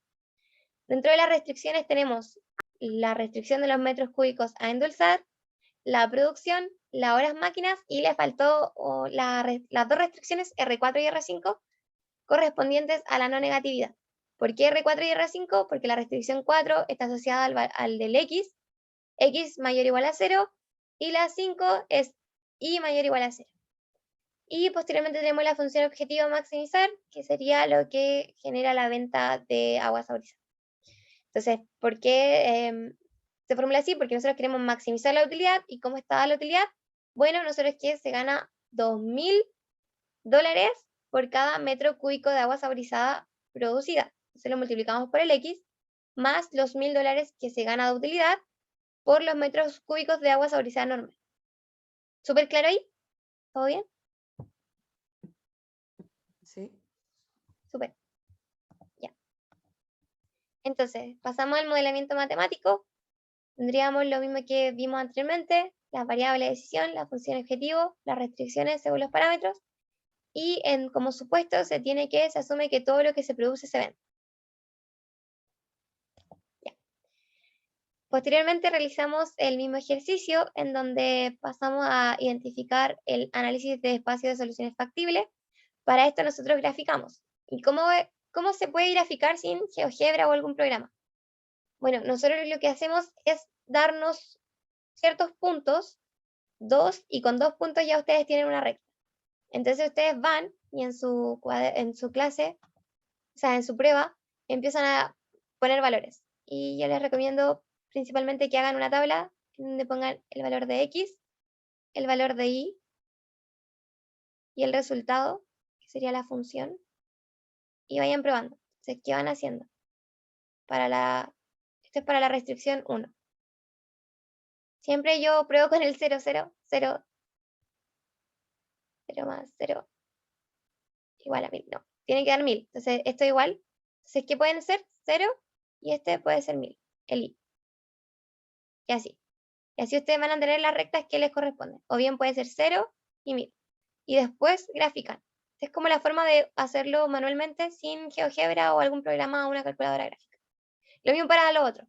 Dentro de las restricciones tenemos la restricción de los metros cúbicos a endulzar, la producción, las horas máquinas, y le faltó las dos restricciones R4 y R5 correspondientes a la no negatividad. ¿Por qué R4 y R5? Porque la restricción 4 está asociada al del X mayor o igual a 0, y la 5 es Y mayor o igual a 0. Y posteriormente tenemos la función objetivo maximizar, que sería lo que genera la venta de agua saborizada. Entonces, ¿por qué se formula así? Porque nosotros queremos maximizar la utilidad. ¿Y cómo está la utilidad? Bueno, nosotros que se gana $2.000 por cada metro cúbico de agua saborizada producida. Entonces lo multiplicamos por el X, más los $1.000 que se gana de utilidad por los metros cúbicos de agua saborizada normal. ¿Súper claro ahí? ¿Todo bien? Sí. Súper. Ya. Entonces, pasamos al modelamiento matemático. Tendríamos lo mismo que vimos anteriormente, las variables de decisión, la función objetivo, las restricciones según los parámetros, y como supuesto se asume que todo lo que se produce se vende. Ya. Posteriormente realizamos el mismo ejercicio en donde pasamos a identificar el análisis de espacio de soluciones factibles. Para esto nosotros graficamos. ¿Y cómo se puede graficar sin GeoGebra o algún programa? Bueno, nosotros lo que hacemos es darnos ciertos puntos, y con 2 puntos ya ustedes tienen una recta. Entonces ustedes van y en su clase, o sea, en su prueba, empiezan a poner valores. Y yo les recomiendo principalmente que hagan una tabla donde pongan el valor de X, el valor de Y y el resultado, que sería la función, y vayan probando. Entonces, ¿qué van haciendo? Esto es para la restricción 1. Siempre yo pruebo con el 0, 0, 0, 0 más 0, igual a 1000. No, tiene que dar 1000. Entonces, esto igual. Entonces, ¿qué pueden ser? 0 y este puede ser 1000, el I. Y así. Y así ustedes van a tener las rectas que les corresponden. O bien puede ser 0 y 1000. Y después grafican. Es como la forma de hacerlo manualmente sin GeoGebra o algún programa o una calculadora gráfica. Lo mismo para lo otro.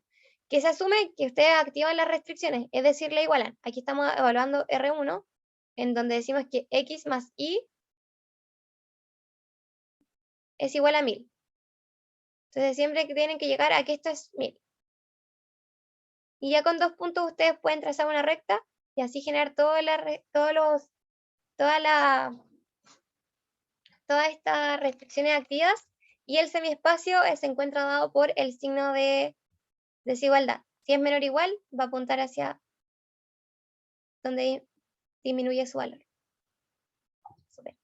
Que se asume que ustedes activan las restricciones, es decir, le igualan. Aquí estamos evaluando R1, en donde decimos que X más Y es igual a 1000. Entonces siempre que tienen que llegar a que esto es 1000. Y ya con 2 puntos ustedes pueden trazar una recta y así generar todas estas restricciones activas, y el semiespacio se encuentra dado por el signo de desigualdad. Si es menor o igual, va a apuntar hacia donde disminuye su valor. Super.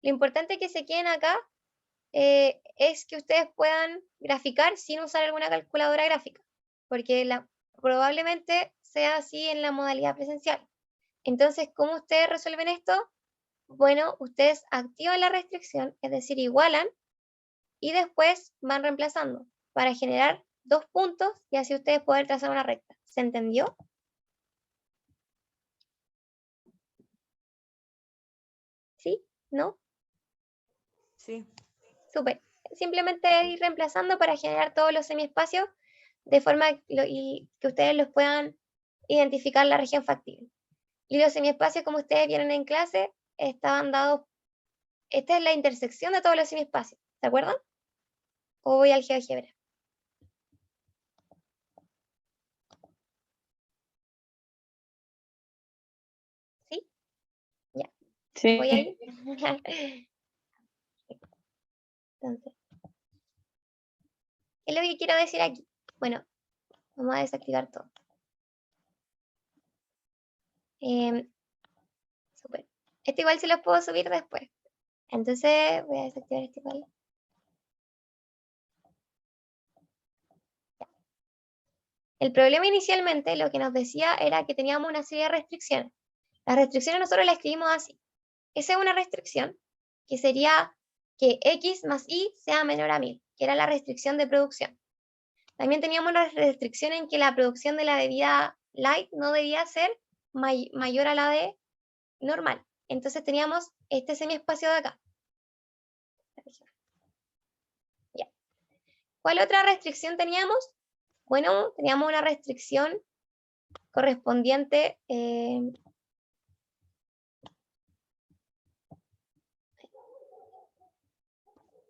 Lo importante que se queden acá es que ustedes puedan graficar sin usar alguna calculadora gráfica, porque probablemente sea así en la modalidad presencial. Entonces, ¿cómo ustedes resuelven esto? Bueno, ustedes activan la restricción, es decir, igualan, y después van reemplazando para generar 2 puntos y así ustedes pueden trazar una recta. ¿Se entendió? ¿Sí? ¿No? Sí. Súper. Simplemente ir reemplazando para generar todos los semiespacios de forma y que ustedes los puedan identificar la región factible. Y los semiespacios, como ustedes vieron en clase, estaban dados. Esta es la intersección de todos los semiespacios. ¿Se acuerdan? O voy al GeoGebra. ¿Sí? Ya. Sí. ¿Voy ahí? Entonces, ¿qué es lo que quiero decir aquí? Bueno, vamos a desactivar todo. Súper. Este igual se los puedo subir después. Entonces voy a desactivar este igual. El problema inicialmente lo que nos decía era que teníamos una serie de restricciones. Las restricciones nosotros las escribimos así. Esa es una restricción que sería que X más Y sea menor a 1000, que era la restricción de producción. También teníamos una restricción en que la producción de la bebida light no debía ser mayor a la de normal. Entonces teníamos este semiespacio de acá. Ya. ¿Cuál otra restricción teníamos? Bueno, teníamos una restricción correspondiente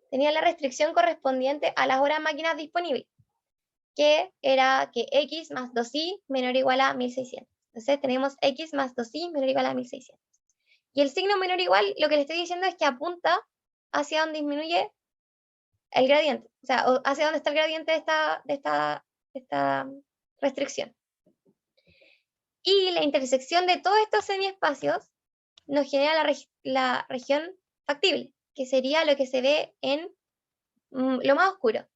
tenía la restricción correspondiente a las horas máquinas disponibles, que era que X más 2Y menor o igual a 1600. Entonces tenemos X más 2Y menor o igual a 1600. Y el signo menor o igual, lo que le estoy diciendo es que apunta hacia donde disminuye el gradiente, o sea, hacia donde está el gradiente de esta restricción. Y la intersección de todos estos semiespacios nos genera la región factible, que sería lo que se ve en lo más oscuro.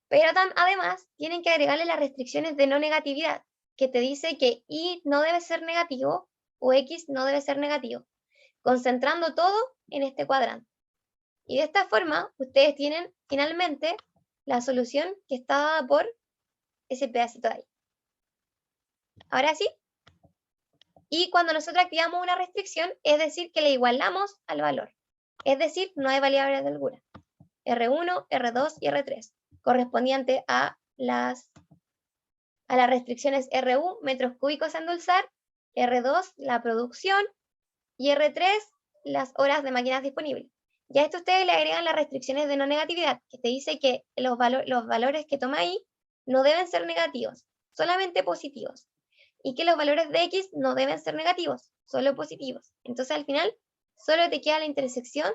Pero además tienen que agregarle las restricciones de no negatividad, que te dice que Y no debe ser negativo o X no debe ser negativo, concentrando todo en este cuadrante. Y de esta forma, ustedes tienen finalmente la solución que está dada por ese pedacito de ahí. Ahora sí. Y cuando nosotros activamos una restricción, es decir, que le igualamos al valor. Es decir, no hay variables de holgura. R1, R2 y R3, correspondiente a las restricciones RU, metros cúbicos a endulzar, R2, la producción, y R3, las horas de máquinas disponibles. Y a esto ustedes le agregan las restricciones de no negatividad, que te dice que los valores que toma ahí no deben ser negativos, solamente positivos. Y que los valores de X no deben ser negativos, solo positivos. Entonces al final solo te queda la intersección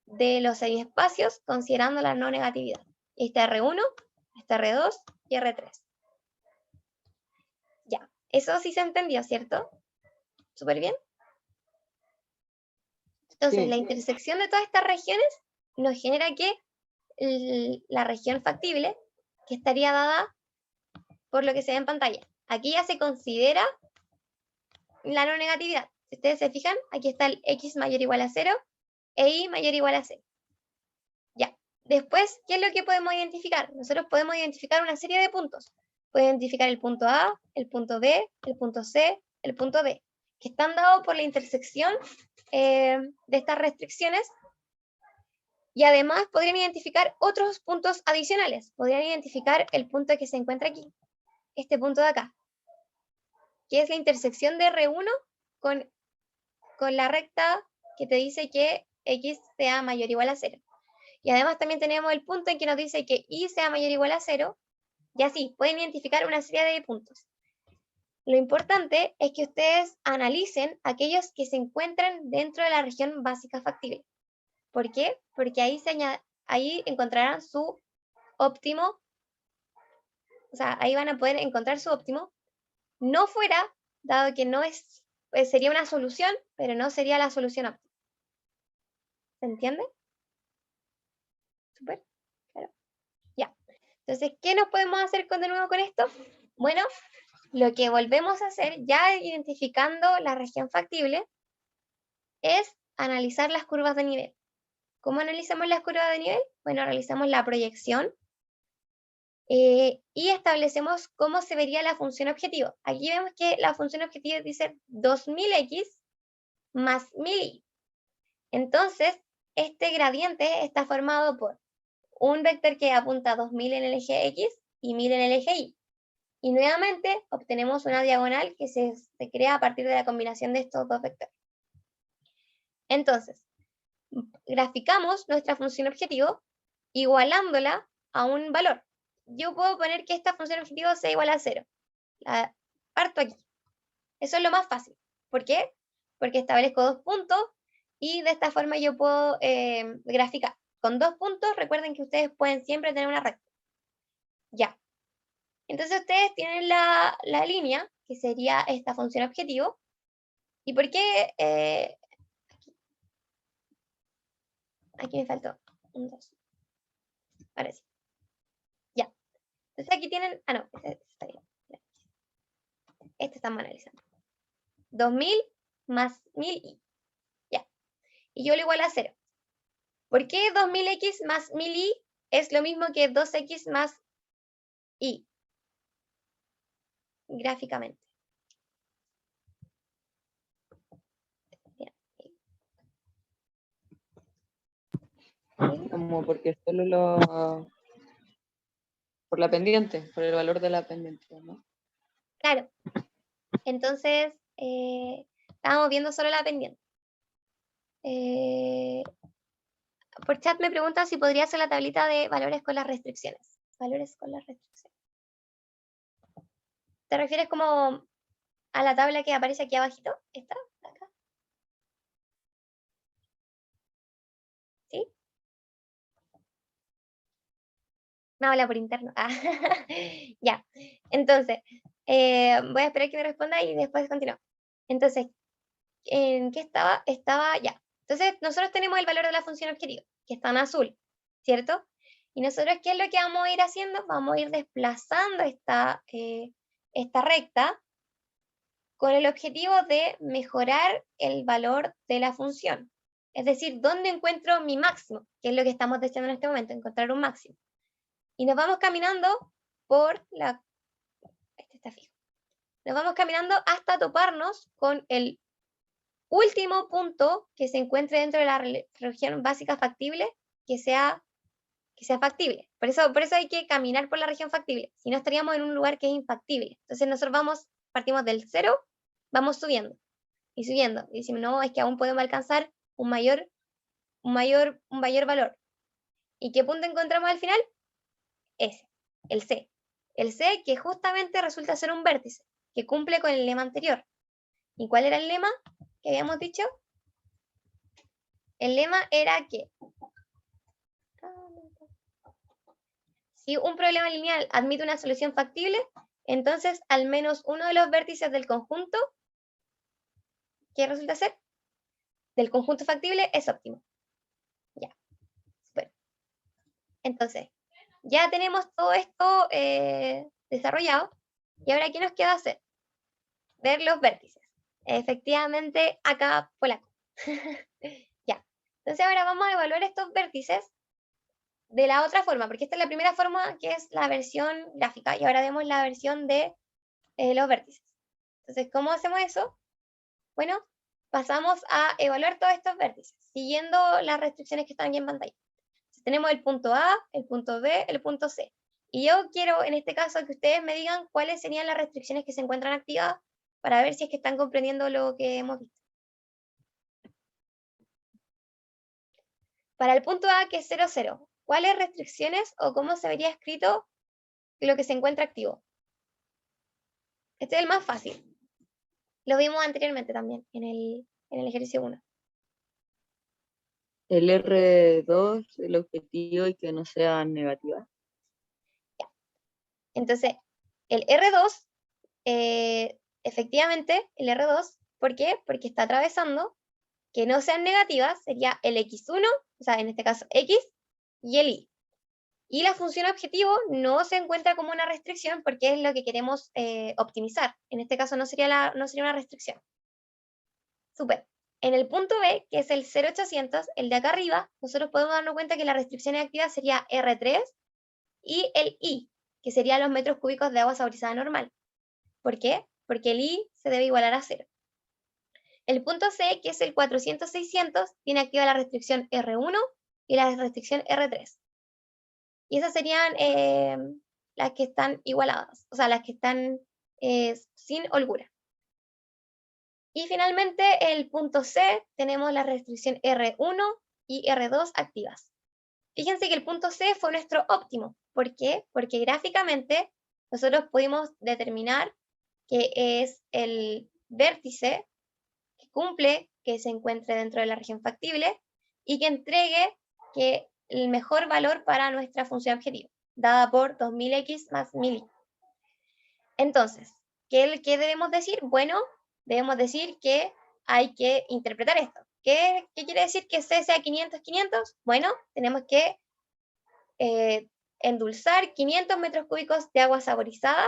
de los semiespacios considerando la no negatividad. Está R1, está R2 y R3. Ya, eso sí se entendió, ¿cierto? ¿Súper bien? Entonces, Sí. la intersección de todas estas regiones nos genera que la región factible, que estaría dada por lo que se ve en pantalla. Aquí ya se considera la no negatividad. Si ustedes se fijan, aquí está el X mayor o igual a 0 e Y mayor o igual a 0. Ya. Después, ¿qué es lo que podemos identificar? Nosotros podemos identificar una serie de puntos. Podemos identificar el punto A, el punto B, el punto C, el punto D, que están dados por la intersección de estas restricciones. Y además podrían identificar otros puntos adicionales. Podrían identificar el punto que se encuentra aquí, este punto de acá, que es la intersección de R1 con la recta que te dice que X sea mayor o igual a 0. Y además también tenemos el punto en que nos dice que Y sea mayor o igual a 0. Y así, pueden identificar una serie de puntos. Lo importante es que ustedes analicen aquellos que se encuentran dentro de la región básica factible. ¿Por qué? Porque ahí encontrarán su óptimo, o sea, ahí van a poder encontrar su óptimo, no fuera, dado que no es, pues sería una solución, pero no sería la solución óptima. ¿Se entiende? Súper, claro. Ya. Entonces, ¿qué nos podemos hacer de nuevo con esto? Bueno, lo que volvemos a hacer, ya identificando la región factible, es analizar las curvas de nivel. ¿Cómo analizamos las curvas de nivel? Bueno, realizamos la proyección y establecemos cómo se vería la función objetivo. Aquí vemos que la función objetivo dice 2000x más 1000y. Entonces, este gradiente está formado por un vector que apunta 2000 en el eje X y 1000 en el eje Y. Y nuevamente obtenemos una diagonal que se crea a partir de la combinación de estos dos vectores. Entonces, graficamos nuestra función objetivo igualándola a un valor. Yo puedo poner que esta función objetivo sea igual a 0. La parto aquí. Eso es lo más fácil. ¿Por qué? Porque establezco 2 puntos y de esta forma yo puedo graficar. Con 2 puntos, recuerden que ustedes pueden siempre tener una recta. Ya. Entonces ustedes tienen la línea, que sería esta función objetivo. ¿Y por qué? Aquí me faltó un 2. Ahora sí. Ya. Entonces aquí tienen... Ah, no. Este está bien. Este estamos analizando. 2000 más 1000y. Ya. Y yo lo igual a 0. ¿Por qué 2000x más 1000y es lo mismo que 2x más y? Gráficamente. Como porque solo lo... por la pendiente, por el valor de la pendiente, ¿no? Claro. Entonces, estábamos viendo solo la pendiente. Por chat me preguntan si podría hacer la tablita de valores con las restricciones. Valores con las restricciones. ¿Te refieres como a la tabla que aparece aquí abajito? ¿Esta? Acá. ¿Sí? Me habla por interno. Ah, ya. Entonces, voy a esperar que me responda y después continúo. Entonces, ¿en qué estaba? Estaba ya. Entonces, nosotros tenemos el valor de la función objetivo, que está en azul, ¿cierto? Y nosotros, ¿qué es lo que vamos a ir haciendo? Vamos a ir desplazando esta recta con el objetivo de mejorar el valor de la función. Es decir, ¿dónde encuentro mi máximo? Que es lo que estamos deseando en este momento, encontrar un máximo. Y nos vamos caminando por la... Este está fijo. Nos vamos caminando hasta toparnos con el último punto que se encuentre dentro de la región básica factible que sea factible. Por eso hay que caminar por la región factible. Si no, estaríamos en un lugar que es infactible. Entonces nosotros partimos del 0, vamos subiendo y subiendo. Y decimos, no, es que aún podemos alcanzar un mayor valor. ¿Y qué punto encontramos al final? Ese, el C. El C que justamente resulta ser un vértice, que cumple con el lema anterior. ¿Y cuál era el lema que habíamos dicho? El lema era que si un problema lineal admite una solución factible, entonces al menos uno de los vértices del conjunto, ¿qué resulta ser? Del conjunto factible es óptimo. Ya. Super. Entonces, ya tenemos todo esto desarrollado. ¿Y ahora qué nos queda hacer? Ver los vértices. Efectivamente, acá polaco. Ya. Entonces ahora vamos a evaluar estos vértices de la otra forma, porque esta es la primera forma que es la versión gráfica, y ahora vemos la versión de los vértices. Entonces, ¿cómo hacemos eso? Bueno, pasamos a evaluar todos estos vértices, siguiendo las restricciones que están aquí en pantalla. Entonces, tenemos el punto A, el punto B, el punto C. Y yo quiero, en este caso, que ustedes me digan cuáles serían las restricciones que se encuentran activadas para ver si es que están comprendiendo lo que hemos visto. Para el punto A, que es 0, 0, ¿cuáles restricciones o cómo se vería escrito lo que se encuentra activo? Este es el más fácil. Lo vimos anteriormente también en el ejercicio 1. El R2, el objetivo y que no sea negativa. Ya. Entonces, el R2, efectivamente, el R2, ¿por qué? Porque está atravesando que no sean negativas, sería el X1, o sea, en este caso X, y el Y. Y la función objetivo no se encuentra como una restricción porque es lo que queremos optimizar. En este caso no sería una restricción. Súper. En el punto B, que es el 0800, el de acá arriba, nosotros podemos darnos cuenta que la restricción activa sería R3 y el I, que serían los metros cúbicos de agua saborizada normal. ¿Por qué? Porque el I se debe igualar a 0. El punto C, que es el 400-600, tiene activa la restricción R1 y la restricción R3. Y esas serían las que están igualadas, o sea, las que están sin holgura. Y finalmente, el punto C, tenemos la restricción R1 y R2 activas. Fíjense que el punto C fue nuestro óptimo. ¿Por qué? Porque gráficamente nosotros pudimos determinar que es el vértice que cumple, que se encuentre dentro de la región factible y que entregue que el mejor valor para nuestra función objetivo, dada por 2000x más 1000y. Entonces, ¿qué debemos decir? Bueno, debemos decir que hay que interpretar esto. ¿Qué quiere decir que C sea 500-500? Bueno, tenemos que endulzar 500 metros cúbicos de agua saborizada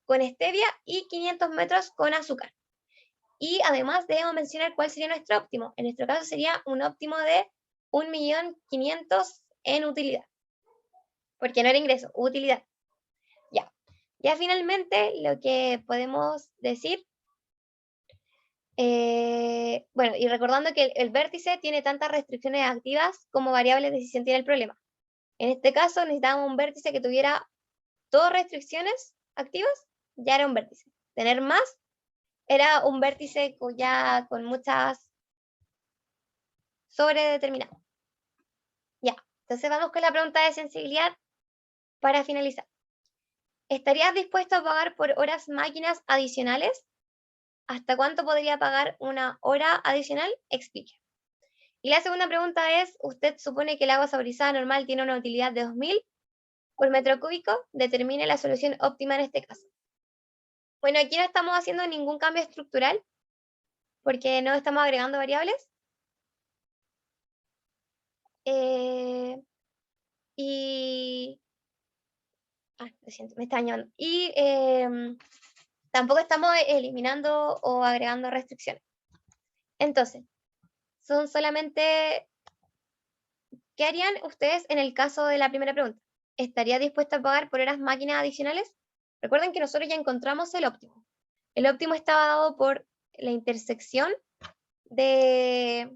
con stevia y 500 metros con azúcar. Y además debemos mencionar cuál sería nuestro óptimo. En nuestro caso sería un óptimo de 1.500.000 en utilidad. Porque no era ingreso, utilidad. Ya finalmente lo que podemos decir, bueno, y recordando que el vértice tiene tantas restricciones activas como variables de decisión tiene el problema. En este caso necesitábamos un vértice que tuviera todas restricciones activas, ya era un vértice. Tener más era un vértice ya con muchas sobredeterminadas. Ya, entonces vamos con la pregunta de sensibilidad para finalizar. ¿Estarías dispuesto a pagar por horas máquinas adicionales? ¿Hasta cuánto podría pagar una hora adicional? Explique. Y la segunda pregunta es, ¿usted supone que el agua saborizada normal tiene una utilidad de 2000 por metro cúbico? Determine la solución óptima en este caso. Bueno, aquí no estamos haciendo ningún cambio estructural porque no estamos agregando variables. Lo siento, me está dañando. Y tampoco estamos eliminando o agregando restricciones. Entonces, son solamente... ¿Qué harían ustedes en el caso de la primera pregunta? ¿Estaría dispuesto a pagar por horas máquinas adicionales? Recuerden que nosotros ya encontramos el óptimo. El óptimo estaba dado por la intersección de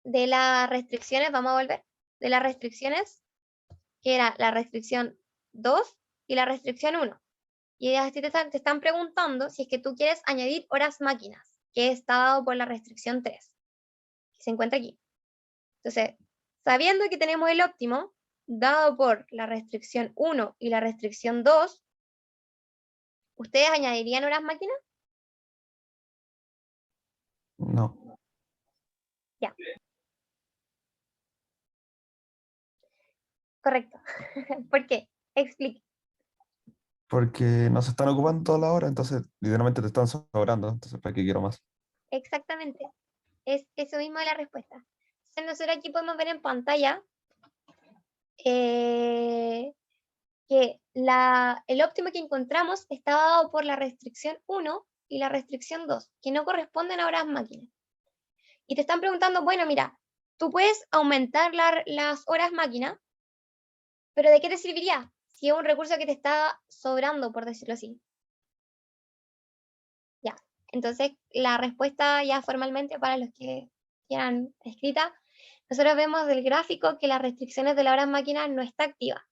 las restricciones, vamos a volver, de las restricciones, que era la restricción 2 y la restricción 1. Y así te están preguntando si es que tú quieres añadir horas máquinas, que está dado por la restricción 3, que se encuentra aquí. Entonces, sabiendo que tenemos el óptimo, dado por la restricción 1 y la restricción 2, ¿ustedes añadirían horas máquinas? No. Ya. Correcto. ¿Por qué? Explique. Porque no se están ocupando toda la hora, entonces literalmente te están sobrando. Entonces, ¿para qué quiero más? Exactamente. Es eso mismo la respuesta. Entonces, nosotros aquí podemos ver en pantalla que el óptimo que encontramos está dado por la restricción 1 y la restricción 2, que no corresponden a horas máquinas. Y te están preguntando, bueno, mira, tú puedes aumentar las horas máquina, pero ¿de qué te serviría si es un recurso que te está sobrando, por decirlo así? Ya, entonces la respuesta ya formalmente para los que quieran escrita, nosotros vemos del gráfico que las restricciones de la hora máquina no está activa.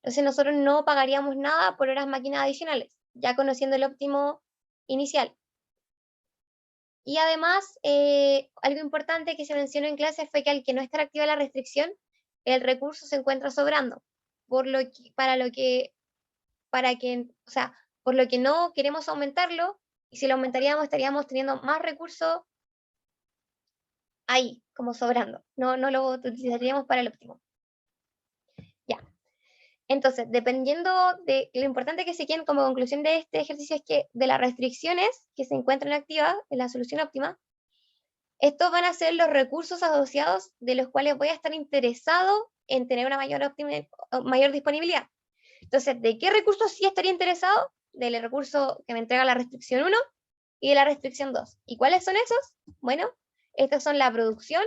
Entonces nosotros no pagaríamos nada por horas máquinas adicionales, ya conociendo el óptimo inicial. Y además, algo importante que se mencionó en clase fue que al que no estar activa la restricción, el recurso se encuentra sobrando, por lo que no queremos aumentarlo, y si lo aumentaríamos estaríamos teniendo más recursos ahí, como sobrando, no lo utilizaríamos para el óptimo. Ya. Entonces, dependiendo de lo importante que se queden como conclusión de este ejercicio es que de las restricciones que se encuentran activas en la solución óptima, estos van a ser los recursos asociados de los cuales voy a estar interesado en tener una mayor disponibilidad. Entonces, ¿de qué recursos sí estaría interesado? Del recurso que me entrega la restricción 1 y de la restricción 2. ¿Y cuáles son esos? Bueno, estos son la producción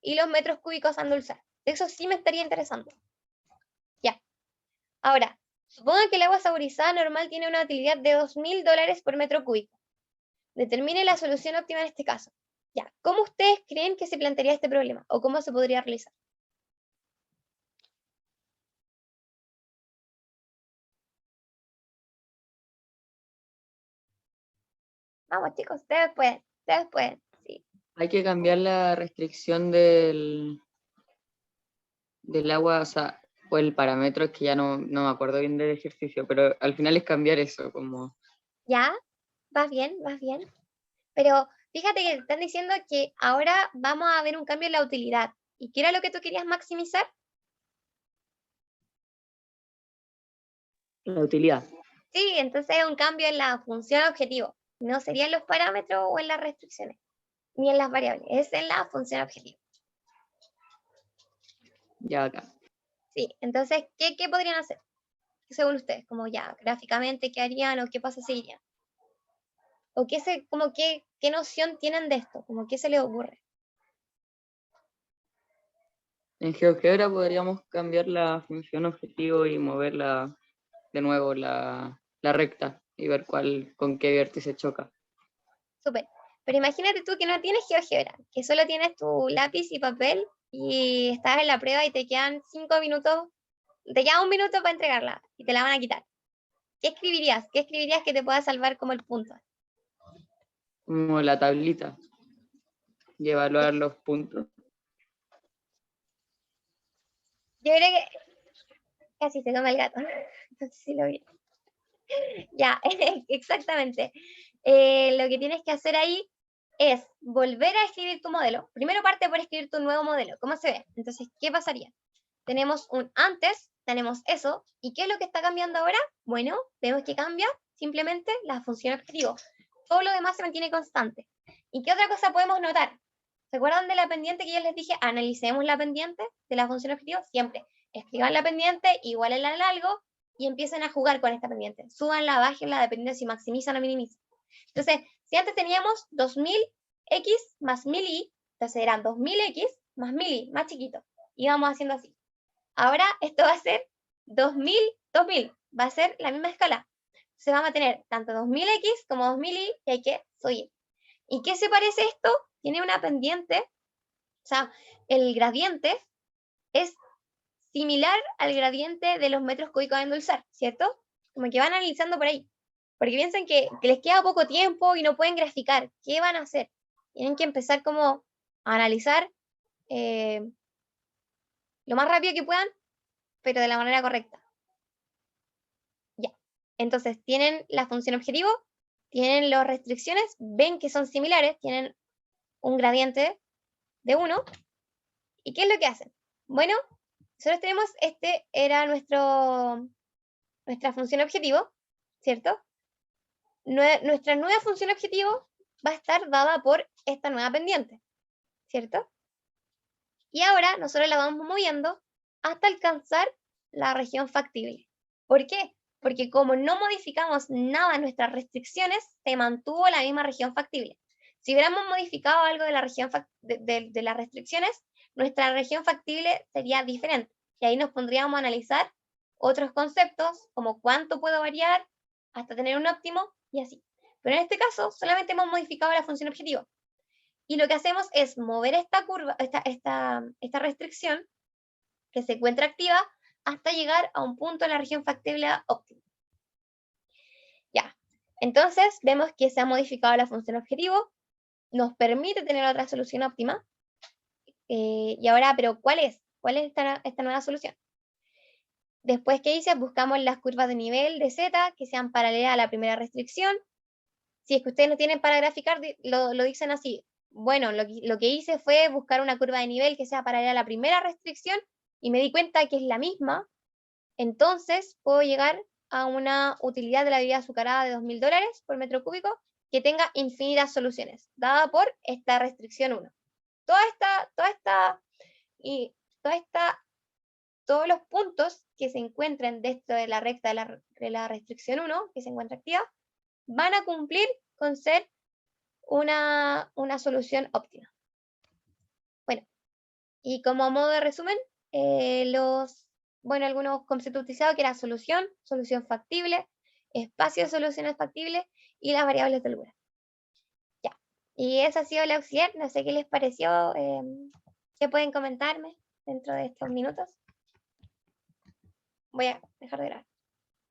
y los metros cúbicos a endulzar. De eso sí me estaría interesando. Ya. Ahora, Suponga que el agua saborizada normal tiene una utilidad de $2000 por metro cúbico. Determine la solución óptima en este caso. Ya, ¿cómo ustedes creen que se plantearía este problema? ¿O cómo se podría realizar? Vamos, chicos, ustedes pueden. Sí. Hay que cambiar la restricción del agua, o sea, o el parámetro, es que ya no me acuerdo bien del ejercicio, pero al final es cambiar eso, como ¿Ya? Vas bien, vas bien. Pero fíjate que te están diciendo que ahora vamos a ver un cambio en la utilidad. ¿Y qué era lo que tú querías maximizar? la utilidad. Sí, entonces es un cambio en la función objetivo. No serían los parámetros o en las restricciones, ni en las variables, es en la función objetivo. Ya acá. Sí, entonces, ¿qué podrían hacer? Según ustedes, como ya, gráficamente, ¿qué harían o qué pasos seguirían? ¿O qué noción tienen de esto? Como qué se les ocurre. En GeoGebra podríamos cambiar la función objetivo y moverla de nuevo la recta y ver con qué vértice choca. Súper. Pero imagínate tú que no tienes GeoGebra, que solo tienes tu lápiz y papel y estás en la prueba y te quedan 5 minutos, te queda 1 minuto para entregarla y te la van a quitar. ¿Qué escribirías? ¿Qué escribirías que te pueda salvar como el punto? Como la tablita y evaluar los puntos. Yo creo que casi se come el gato. Entonces sí lo vi. Ya, exactamente. Lo que tienes que hacer ahí es volver a escribir tu modelo. Primero parte por escribir tu nuevo modelo. ¿Cómo se ve? Entonces, ¿qué pasaría? Tenemos un antes, tenemos eso. ¿Y qué es lo que está cambiando ahora? Bueno, vemos que cambia simplemente la función objetivo. Todo lo demás se mantiene constante. ¿Y qué otra cosa podemos notar? ¿Se acuerdan de la pendiente que yo les dije? Analicemos la pendiente de la función objetivo. Siempre escriban la pendiente, igual al algo, y empiecen a jugar con esta pendiente. Súbanla, bájenla, dependiendo si maximizan o minimizan. Entonces, si antes teníamos 2000x más 1000y, entonces eran 2000x más 1000y, más chiquito. Y vamos haciendo así. Ahora esto va a ser 2000, 2000. Va a ser la misma escala. Se va a tener tanto 2000x como 2000y y hay que subir. ¿Y qué se parece esto? Tiene una pendiente, o sea, el gradiente es similar al gradiente de los metros cúbicos a endulzar, ¿cierto? Como que van analizando por ahí. Porque piensan que les queda poco tiempo y no pueden graficar. ¿Qué van a hacer? Tienen que empezar como a analizar lo más rápido que puedan, pero de la manera correcta. Ya. Entonces, tienen la función objetivo, tienen las restricciones, ven que son similares, tienen un gradiente de 1. ¿Y qué es lo que hacen? Bueno, nosotros tenemos, este era nuestra función objetivo, ¿cierto? Nuestra nueva función objetivo va a estar dada por esta nueva pendiente, ¿cierto? Y ahora nosotros la vamos moviendo hasta alcanzar la región factible. ¿Por qué? Porque como no modificamos nada en nuestras restricciones, se mantuvo la misma región factible. Si hubiéramos modificado algo de la región de las restricciones, nuestra región factible sería diferente. Y ahí nos pondríamos a analizar otros conceptos, como cuánto puedo variar hasta tener un óptimo y así. Pero en este caso, solamente hemos modificado la función objetivo. Y lo que hacemos es mover esta curva, esta restricción que se encuentra activa hasta llegar a un punto en la región factible óptima. Ya, entonces vemos que se ha modificado la función objetivo, nos permite tener otra solución óptima. Y ahora, ¿pero cuál es? ¿Cuál es esta nueva solución? Después que hice, buscamos las curvas de nivel de Z que sean paralelas a la primera restricción. Si es que ustedes no tienen para graficar, lo dicen así. Bueno, lo que hice fue buscar una curva de nivel que sea paralela a la primera restricción y me di cuenta que es la misma. Entonces puedo llegar a una utilidad de la bebida azucarada de $2000 por metro cúbico que tenga infinitas soluciones, dada por esta restricción 1. Todos los puntos que se encuentren dentro de la recta de la restricción 1, que se encuentra activa, van a cumplir con ser una solución óptima. Bueno, y como modo de resumen, los bueno, algunos conceptos utilizados que era solución, solución factible, espacio de soluciones factibles y las variables del lugar. Ya. Y esa ha sido la auxiliar. No sé qué les pareció. ¿Qué pueden comentarme dentro de estos minutos? Voy a dejar de grabar.